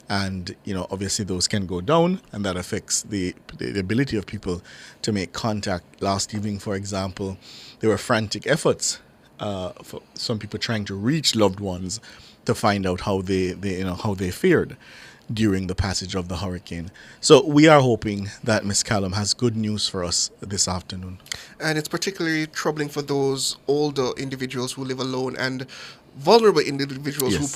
and you know, obviously those can go down, and that affects the ability of people to make contact. Last evening, for example, there were frantic efforts for some people trying to reach loved ones to find out how they fared during the passage of the hurricane. So we are hoping that Ms. Callum has good news for us this afternoon. And it's particularly troubling for those older individuals who live alone and vulnerable individuals who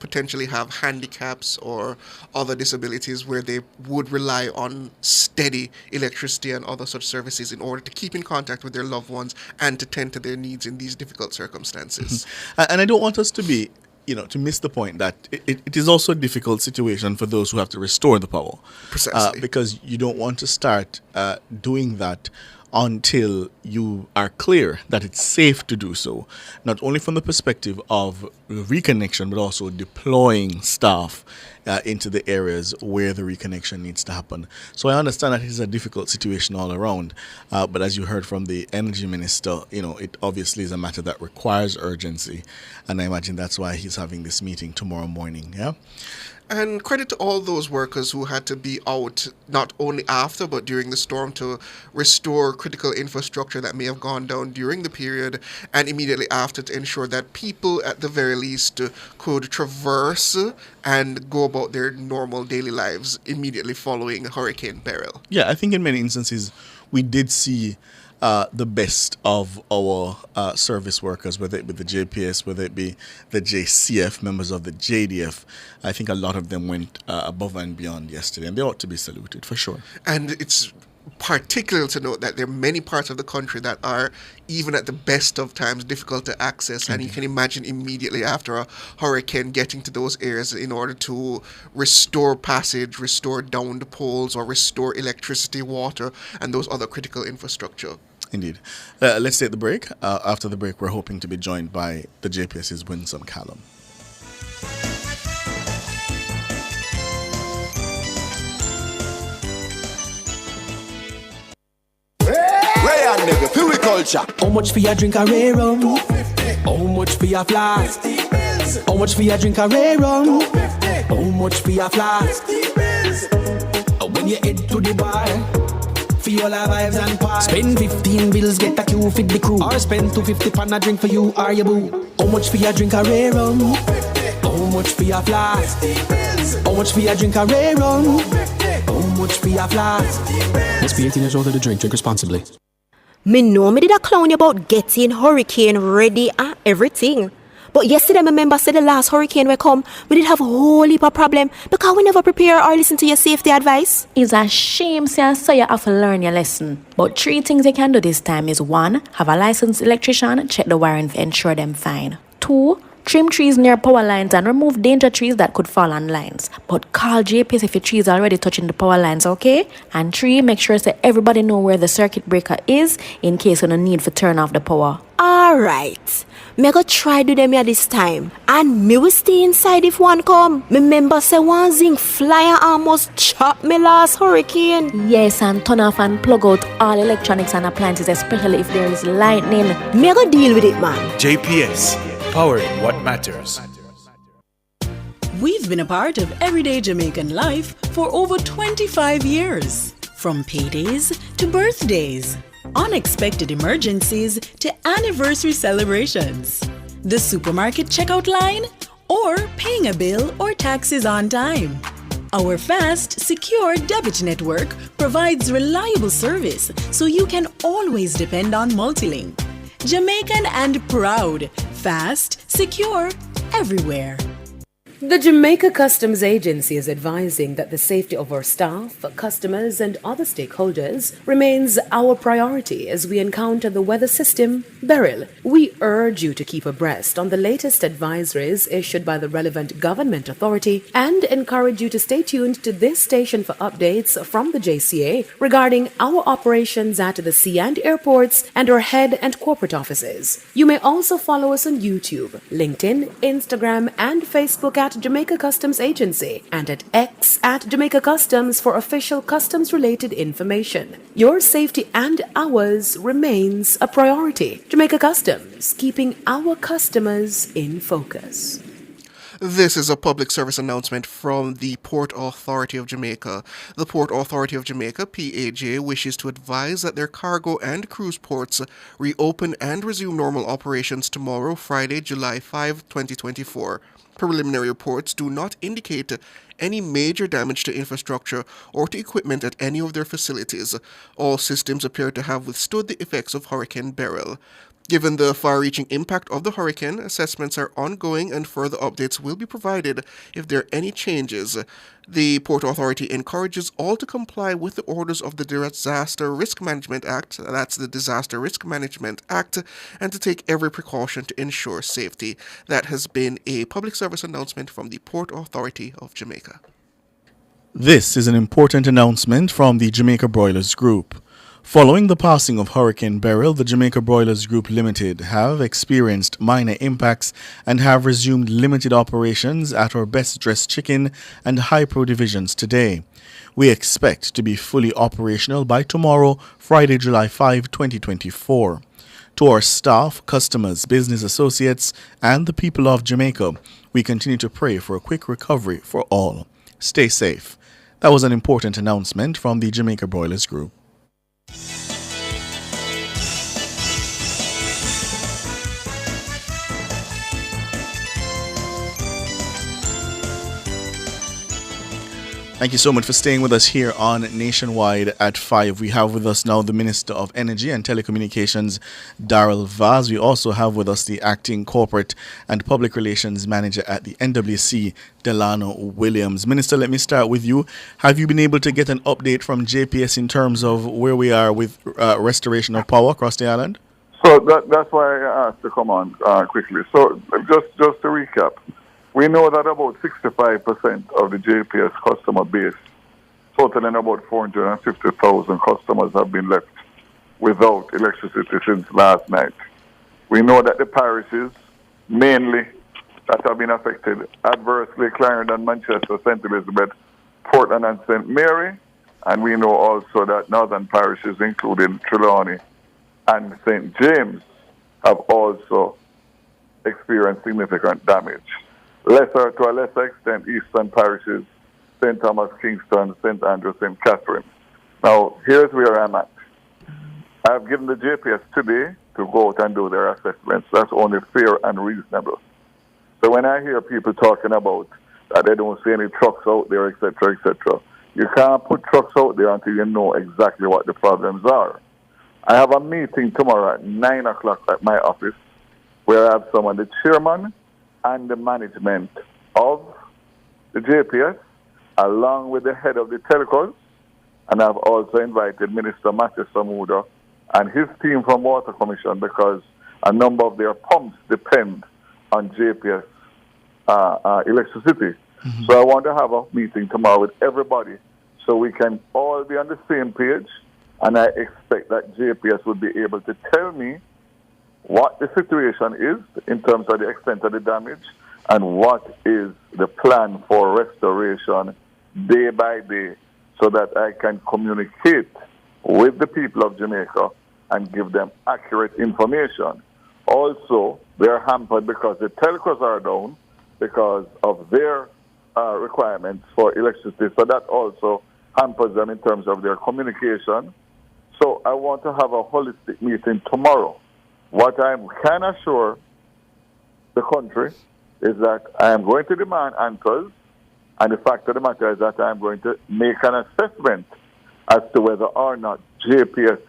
potentially have handicaps or other disabilities, where they would rely on steady electricity and other such services in order to keep in contact with their loved ones and to tend to their needs in these difficult circumstances. And I don't want us to be, to miss the point that it is also a difficult situation for those who have to restore the power. Precisely. Because you don't want to start doing that until you are clear that it's safe to do so, not only from the perspective of reconnection, but also deploying staff into the areas where the reconnection needs to happen. So I understand that it's a difficult situation all around, but as you heard from the Energy Minister, it obviously is a matter that requires urgency, and I imagine that's why he's having this meeting tomorrow morning. Yeah. And credit to all those workers who had to be out not only after but during the storm to restore critical infrastructure that may have gone down during the period, and immediately after to ensure that people at the very least could traverse and go about their normal daily lives immediately following Hurricane Beryl. Yeah, I think in many instances we did see the best of our service workers, whether it be the JPS, whether it be the JCF, members of the JDF. I think a lot of them went above and beyond yesterday, and they ought to be saluted for sure. And it's particular to note that there are many parts of the country that are, even at the best of times, difficult to access. And you can imagine immediately after a hurricane getting to those areas in order to restore passage, restore downed poles, or restore electricity, water, and those other critical infrastructure. Indeed. Let's take the break. After the break, we're hoping to be joined by the JPS's Winsome Callum. culture. How much for your drink a rare rum? How much for your flask? How much for your drink a rare rum? How much for your flask? When you head to the bar, feel all our vibes and party. Spend 15 bills, get a queue, fit the crew. Or spend 250 pound a drink for you or your boo. How much for your drink a rare rum? How much for your flask? How much for your drink a rare rum? How much for your flask? Must be 18 years old to drink responsibly. Me know me did a clown you about getting hurricane ready and everything. But yesterday my member said the last hurricane we come, we did have a whole heap of problem because we never prepare or listen to your safety advice. It's a shame, so you have to learn your lesson. But 3 things you can do this time is 1. Have a licensed electrician, check the wiring to ensure them fine. 2. Trim trees near power lines and remove danger trees that could fall on lines. But call JPS if your tree is already touching the power lines, okay? And 3, make sure that everybody know where the circuit breaker is in case you don't need to turn off the power. Alright. Me go try do them here this time. And me will stay inside if one come. Me member say one zinc flyer almost chop me last hurricane. Yes, and turn off and plug out all electronics and appliances, especially if there is lightning. Me go deal with it, man. JPS, powering what matters. We've been a part of everyday Jamaican life for over 25 years. From paydays to birthdays, unexpected emergencies to anniversary celebrations, the supermarket checkout line, or paying a bill or taxes on time. Our fast, secure debit network provides reliable service so you can always depend on Multilink. Jamaican and proud, fast, secure, everywhere. The Jamaica Customs Agency is advising that the safety of our staff, customers, and other stakeholders remains our priority as we encounter the weather system, Beryl. We urge you to keep abreast on the latest advisories issued by the relevant government authority and encourage you to stay tuned to this station for updates from the JCA regarding our operations at the sea and airports and our head and corporate offices. You may also follow us on YouTube, LinkedIn, Instagram, and Facebook at Jamaica Customs Agency and at X at Jamaica Customs for official customs-related information. Your safety and ours remains a priority. Jamaica Customs, keeping our customers in focus. This is a public service announcement from the Port Authority of Jamaica. The Port Authority of Jamaica, PAJ, wishes to advise that their cargo and cruise ports reopen and resume normal operations tomorrow, Friday, July 5, 2024. Preliminary reports do not indicate any major damage to infrastructure or to equipment at any of their facilities. All systems appear to have withstood the effects of Hurricane Beryl. Given the far-reaching impact of the hurricane, assessments are ongoing and further updates will be provided if there are any changes. The Port Authority encourages all to comply with the orders of the Disaster Risk Management Act, that's the Disaster Risk Management Act, and to take every precaution to ensure safety. That has been a public service announcement from the Port Authority of Jamaica. This is an important announcement from the Jamaica Broilers Group. Following the passing of Hurricane Beryl, the Jamaica Broilers Group Limited have experienced minor impacts and have resumed limited operations at our Best Dressed Chicken and High Pro divisions today. We expect to be fully operational by tomorrow, Friday, July 5, 2024. To our staff, customers, business associates, and the people of Jamaica, we continue to pray for a quick recovery for all. Stay safe. That was an important announcement from the Jamaica Broilers Group. Thank you so much for staying with us here on Nationwide at 5. We have with us now the Minister of Energy and Telecommunications, Darrell Vaz. We also have with us the Acting Corporate and Public Relations Manager at the NWC, Delano Williams. Minister, let me start with you. Have you been able to get an update from JPS in terms of where we are with restoration of power across the island? So that's why I asked to come on quickly. So just to recap. We know that about 65% of the JPS customer base, totaling about 450,000 customers, have been left without electricity since last night. We know that the parishes, mainly, that have been affected adversely, Clarendon, Manchester, St. Elizabeth, Portland, and St. Mary. And we know also that northern parishes, including Trelawney and St. James have also experienced significant damage. To a lesser extent, eastern parishes, St. Thomas, Kingston, St. Andrew, St. Catherine. Now, here's where I'm at. I've given the JPS today to go out and do their assessments. That's only fair and reasonable. So when I hear people talking about that they don't see any trucks out there, etc., etc., you can't put trucks out there until you know exactly what the problems are. I have a meeting tomorrow at 9 o'clock at my office where I have someone, the chairman and the management of the JPS, along with the head of the telecos, and I've also invited Minister Matthew Samuda and his team from Water Commission because a number of their pumps depend on JPS electricity. Mm-hmm. So I want to have a meeting tomorrow with everybody so we can all be on the same page, and I expect that JPS will be able to tell me what the situation is in terms of the extent of the damage and what is the plan for restoration day by day so that I can communicate with the people of Jamaica and give them accurate information. Also, they're hampered because the telcos are down because of their requirements for electricity. So that also hampers them in terms of their communication. So I want to have a holistic meeting tomorrow. What I can assure the country is that I am going to demand answers, and the fact of the matter is that I am going to make an assessment as to whether or not JPS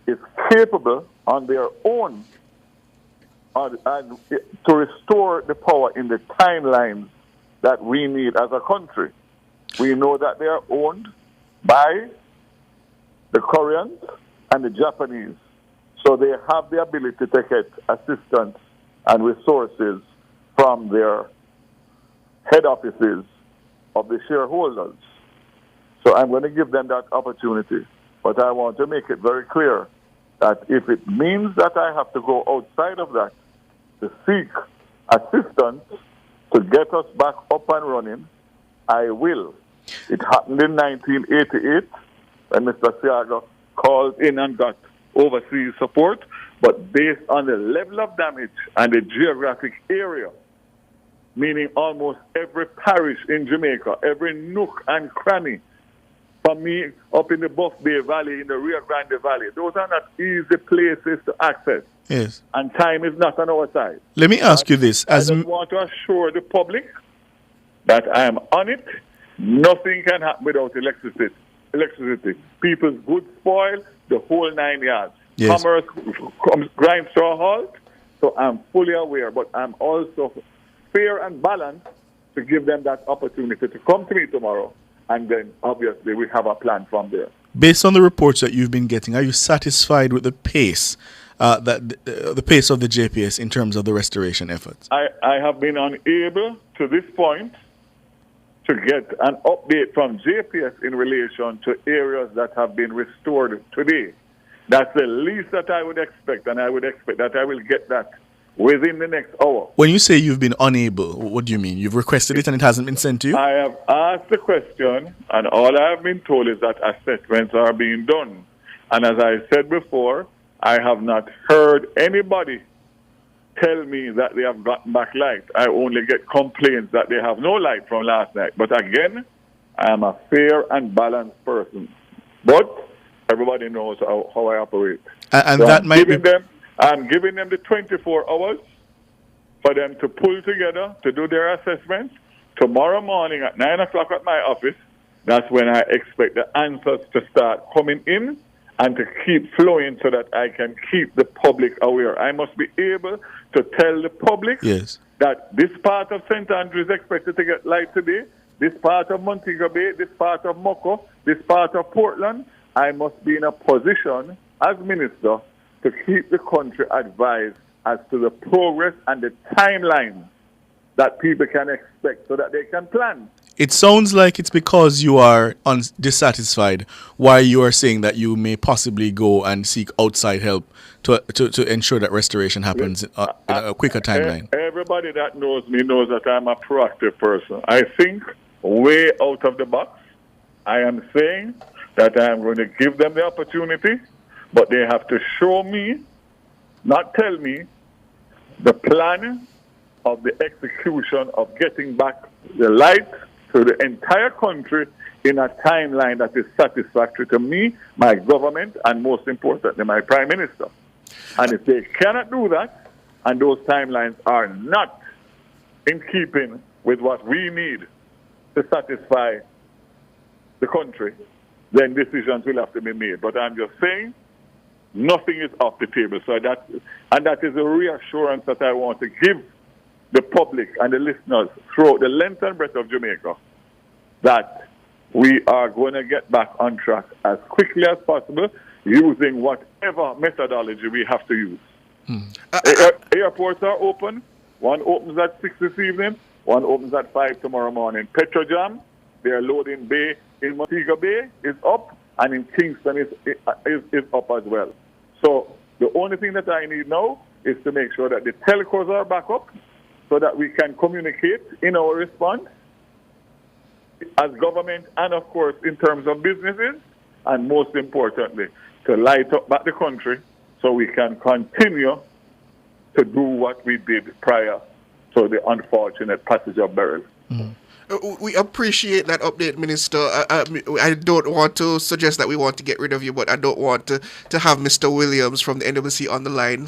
is capable on their own and to restore the power in the timelines that we need as a country. We know that they are owned by the Koreans and the Japanese, so they have the ability to get assistance and resources from their head offices of the shareholders. So I'm going to give them that opportunity. But I want to make it very clear that if it means that I have to go outside of that to seek assistance to get us back up and running, I will. It happened in 1988 when Mr. Siaga called in and got overseas support, but based on the level of damage and the geographic area, meaning almost every parish in Jamaica, every nook and cranny, from me up in the Buff Bay Valley, in the Rio Grande Valley, those are not easy places to access. Yes. And time is not on our side. Let me ask you this. I just want to assure the public that I am on it. Nothing can happen without electricity. People's goods spoil, the whole 9 yards. Yes. Commerce grinds to a halt. So I'm fully aware, but I'm also fair and balanced to give them that opportunity to come to me tomorrow. And then, obviously, we have a plan from there. Based on the reports that you've been getting, are you satisfied with the pace the pace of the JPS in terms of the restoration efforts? I have been unable to this point to get an update from JPS in relation to areas that have been restored today. That's the least that I would expect, and I would expect that I will get that within the next hour. When you say you've been unable, what do you mean? You've requested it and it hasn't been sent to you? I have asked the question, and all I have been told is that assessments are being done. And as I said before, I have not heard anybody tell me that they have gotten back light. I only get complaints that they have no light from last night. But again, I am a fair and balanced person. But everybody knows how I operate. And so that might be... I'm giving them the 24 hours for them to pull together to do their assessments. Tomorrow morning at 9 o'clock at my office, that's when I expect the answers to start coming in and to keep flowing so that I can keep the public aware. I must be able to tell the public that this part of St. Andrew is expected to get light today, this part of Montego Bay, this part of Moko, this part of Portland. I must be in a position as minister to keep the country advised as to the progress and the timeline that people can expect so that they can plan. It sounds like it's because you are dissatisfied why you are saying that you may possibly go and seek outside help to ensure that restoration happens in a quicker timeline. Everybody that knows me knows that I'm a proactive person. I think way out of the box. I am saying that I am going to give them the opportunity but they have to show me, not tell me, the plan of the execution of getting back the light to the entire country in a timeline that is satisfactory to me, my government, and most importantly, my Prime Minister. And if they cannot do that, and those timelines are not in keeping with what we need to satisfy the country, then decisions will have to be made. But I'm just saying, nothing is off the table. So that is a reassurance that I want to give the public and the listeners throughout the length and breadth of Jamaica, that we are going to get back on track as quickly as possible using whatever methodology we have to use. Airports are open. One opens at 6 this evening. One opens at 5 tomorrow morning. Petrojam, their loading bay in Montego Bay is up, and in Kingston is up as well. So the only thing that I need now is to make sure that the telcos are back up so that we can communicate in our response as government and, of course, in terms of businesses, and most importantly, to light up back the country so we can continue to do what we did prior to the unfortunate passage of Beryl. We appreciate that update, Minister. I don't want to suggest that we want to get rid of you, but I don't want to have Mr. Williams from the NWC on the line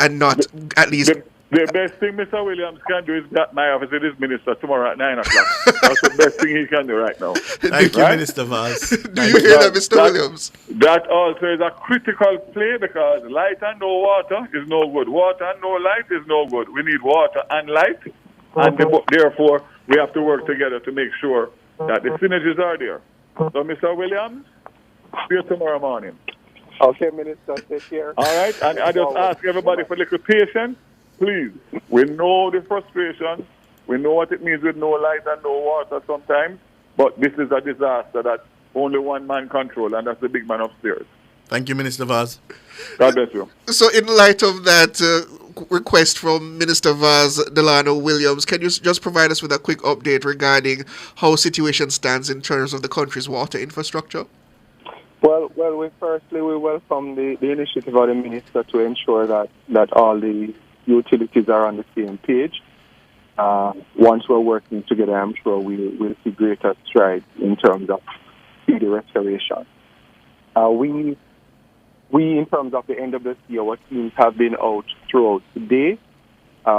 and not at least... The best thing Mr. Williams can do is that my office with his minister tomorrow at 9 o'clock. That's the best thing he can do right now. Thank you, Minister Vaz. Do you hear that, Mr. Williams? That also is a critical play, because light and no water is no good. Water and no light is no good. We need water and light, and therefore we have to work together to make sure that the synergies are there. So, Mr. Williams, see you tomorrow morning. Okay, Minister, take care. All right, and I just ask everybody for a little patience. Please, we know the frustration. We know what it means with no light and no water sometimes. But this is a disaster that only one man controls, and that's the big man upstairs. Thank you, Minister Vaz. God bless you. So in light of that request from Minister Vaz Delano Williams, can you just provide us with a quick update regarding how situation stands in terms of the country's water infrastructure? Well, we welcome the initiative of the Minister to ensure that all the utilities are on the same page. Once we're working together, I'm sure we'll see greater strides in terms of the restoration. We, in terms of the end of the year, our teams have been out throughout the day.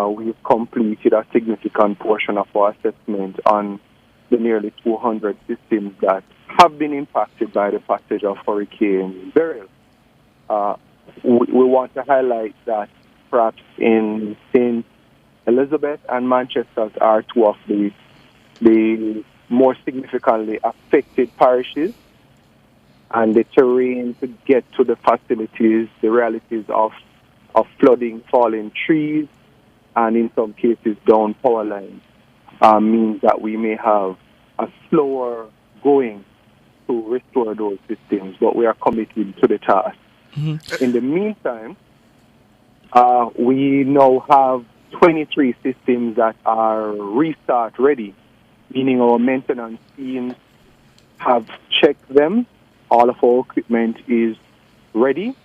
We've completed a significant portion of our assessment on the nearly 200 systems that have been impacted by the passage of Hurricane Beryl. We want to highlight that perhaps in St. Elizabeth and Manchester are two of the more significantly affected parishes, and the terrain to get to the facilities, the realities of flooding, falling trees, and in some cases down power lines means that we may have a slower going to restore those systems, but we are committed to the task. Mm-hmm. In the meantime, we now have 23 systems that are restart ready, meaning our maintenance teams have checked them. All of our equipment is ready,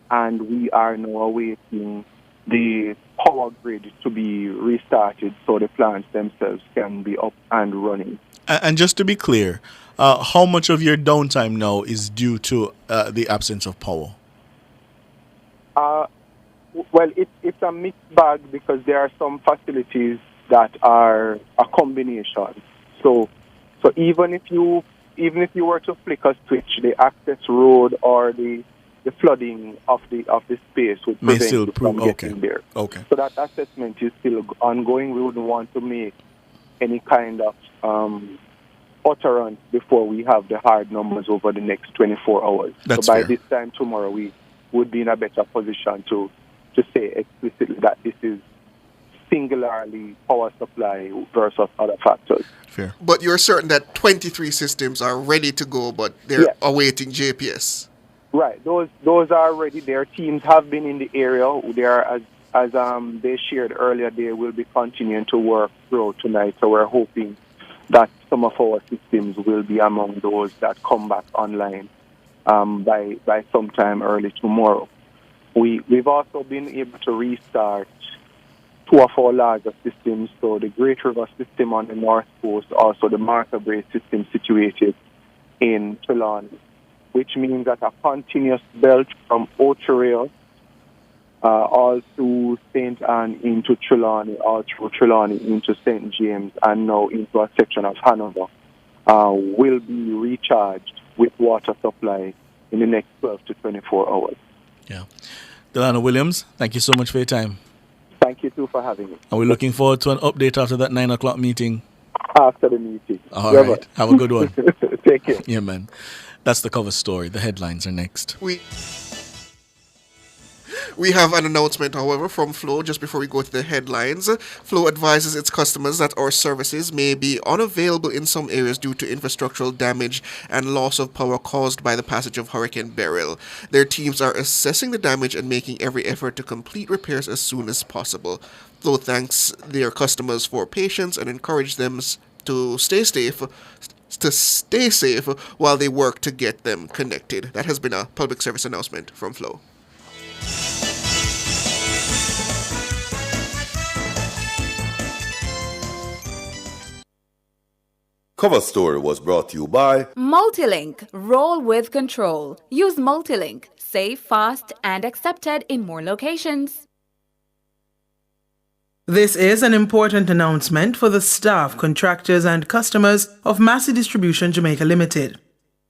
and we are now awaiting the power grid to be restarted so the plants themselves can be up and running. And just to be clear, how much of your downtime now is due to the absence of power? Well, it's a mixed bag, because there are some facilities that are a combination. So even if you were to flick a switch, the access road or the flooding of the space would prevent you from getting there. Okay. So that assessment is still ongoing. We wouldn't want to make any kind of utterance before we have the hard numbers over the next 24 hours. That's so by fair. this time tomorrow, we would be in a better position to say explicitly that this is singularly power supply versus other factors. Fair. But you're certain that 23 systems are ready to go, but they're awaiting JPS? Right. Those are ready. Their teams have been in the area. They are, as they shared earlier, they will be continuing to work throughout tonight. So we're hoping that some of our systems will be among those that come back online by sometime early tomorrow. We've also been able to restart two of our larger systems, so the Great River system on the north coast, also the Martha Brae system situated in Trelawney, which means that a continuous belt from Ocho all through St. Anne into Trelawney, all through Trelawney into St. James, and now into a section of Hanover, will be recharged with water supply in the next 12 to 24 hours. Yeah. Delano Williams, thank you so much for your time. Thank you too for having me. And we're looking forward to an update after that 9 o'clock meeting. After the meeting. All right. Have a good one. Take care. Yeah, man. That's the cover story. The headlines are next. We have an announcement, however, from Flow just before we go to the headlines. Flow advises its customers that our services may be unavailable in some areas due to infrastructural damage and loss of power caused by the passage of Hurricane Beryl. Their teams are assessing the damage and making every effort to complete repairs as soon as possible. Flow thanks their customers for patience and encourage them to stay safe while they work to get them connected. That has been a public service announcement from Flow. Cover story was brought to you by Multilink. Roll with control. Use Multilink. Safe, fast, and accepted in more locations. This is an important announcement for the staff, contractors, and customers of Massey Distribution Jamaica Limited.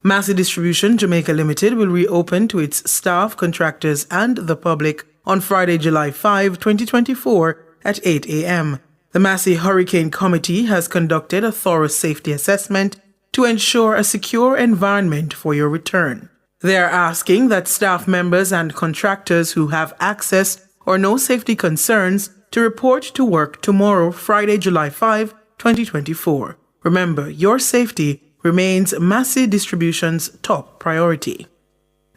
Massey Distribution Jamaica Limited will reopen to its staff, contractors, and the public on Friday, July 5, 2024 at 8 a.m. The Massey Hurricane Committee has conducted a thorough safety assessment to ensure a secure environment for your return. They are asking that staff members and contractors who have access or no safety concerns to report to work tomorrow, Friday, July 5, 2024. Remember, your safety remains Massey Distribution's top priority.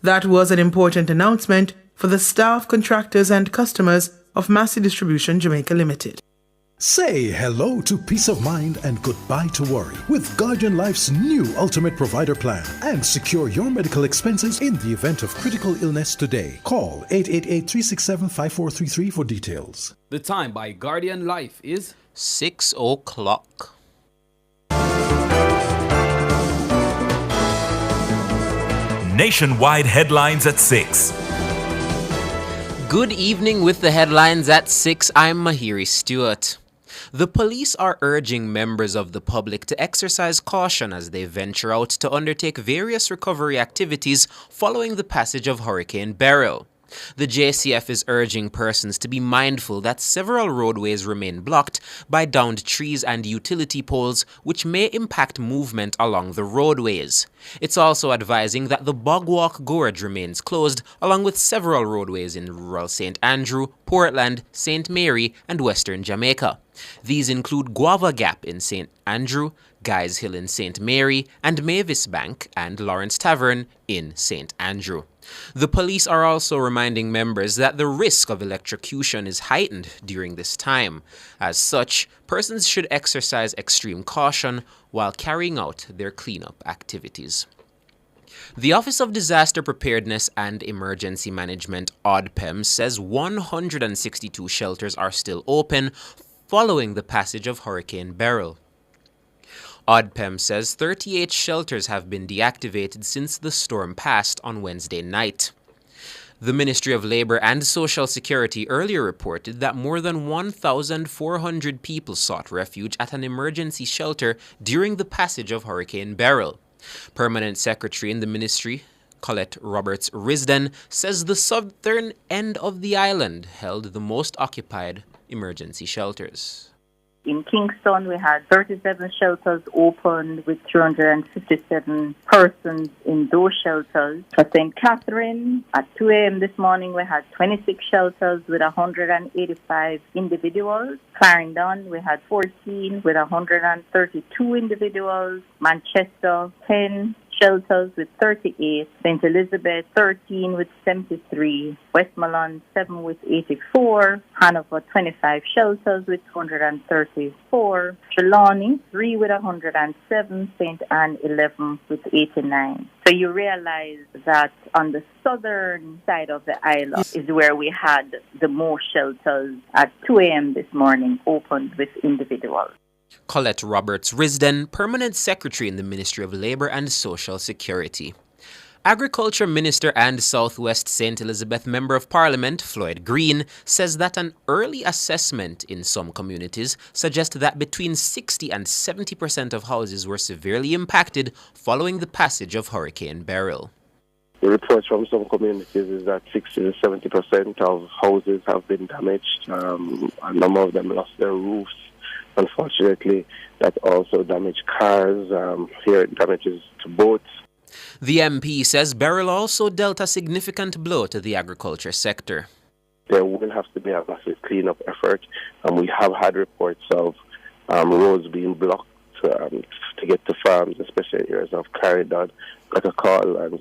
That was an important announcement for the staff, contractors, and customers of Massey Distribution Jamaica Limited. Say hello to peace of mind and goodbye to worry with Guardian Life's new Ultimate Provider Plan and secure your medical expenses in the event of critical illness today. Call 888-367-5433 for details. The time by Guardian Life is 6 o'clock. Nationwide headlines at 6. Good evening with the headlines at 6. I'm Mahiri Stewart. The police are urging members of the public to exercise caution as they venture out to undertake various recovery activities following the passage of Hurricane Beryl. The JCF is urging persons to be mindful that several roadways remain blocked by downed trees and utility poles, which may impact movement along the roadways. It's also advising that the Bogwalk Gorge remains closed, along with several roadways in rural St. Andrew, Portland, St. Mary, and Western Jamaica. These include Guava Gap in St. Andrew, Guys Hill in St. Mary, and Mavis Bank and Lawrence Tavern in St. Andrew. The police are also reminding members that the risk of electrocution is heightened during this time. As such, persons should exercise extreme caution while carrying out their cleanup activities. The Office of Disaster Preparedness and Emergency Management, ODPEM, says 162 shelters are still open following the passage of Hurricane Beryl. ODPEM says 38 shelters have been deactivated since the storm passed on Wednesday night. The Ministry of Labor and Social Security earlier reported that more than 1,400 people sought refuge at an emergency shelter during the passage of Hurricane Beryl. Permanent Secretary in the Ministry, Colette Roberts-Risden, says the southern end of the island held the most occupied emergency shelters. In Kingston, we had 37 shelters open with 257 persons in those shelters. For St. Catherine, at 2 a.m. this morning, we had 26 shelters with 185 individuals. Clarendon, we had 14 with 132 individuals. Manchester, 10 shelters with 38, St. Elizabeth 13 with 73, Westmoreland 7 with 84, Hanover 25 shelters with 234, Trelawney 3 with 107, St. Anne 11 with 89. So you realize that on the southern side of the island is where we had the most shelters at 2 a.m. this morning opened with individuals. Colette Roberts-Risden, Permanent Secretary in the Ministry of Labour and Social Security. Agriculture Minister and Southwest St. Elizabeth Member of Parliament Floyd Green says that an early assessment in some communities suggests that between 60 and 70% of houses were severely impacted following the passage of Hurricane Beryl. The reports from some communities is that 60 to 70% of houses have been damaged. A number of them lost their roofs. Unfortunately, that also damaged cars. Here it damages to boats. The MP says Beryl also dealt a significant blow to the agriculture sector. There will have to be a massive cleanup effort, and we have had reports of roads being blocked to get to farms, especially areas of Clarendon. Got a call and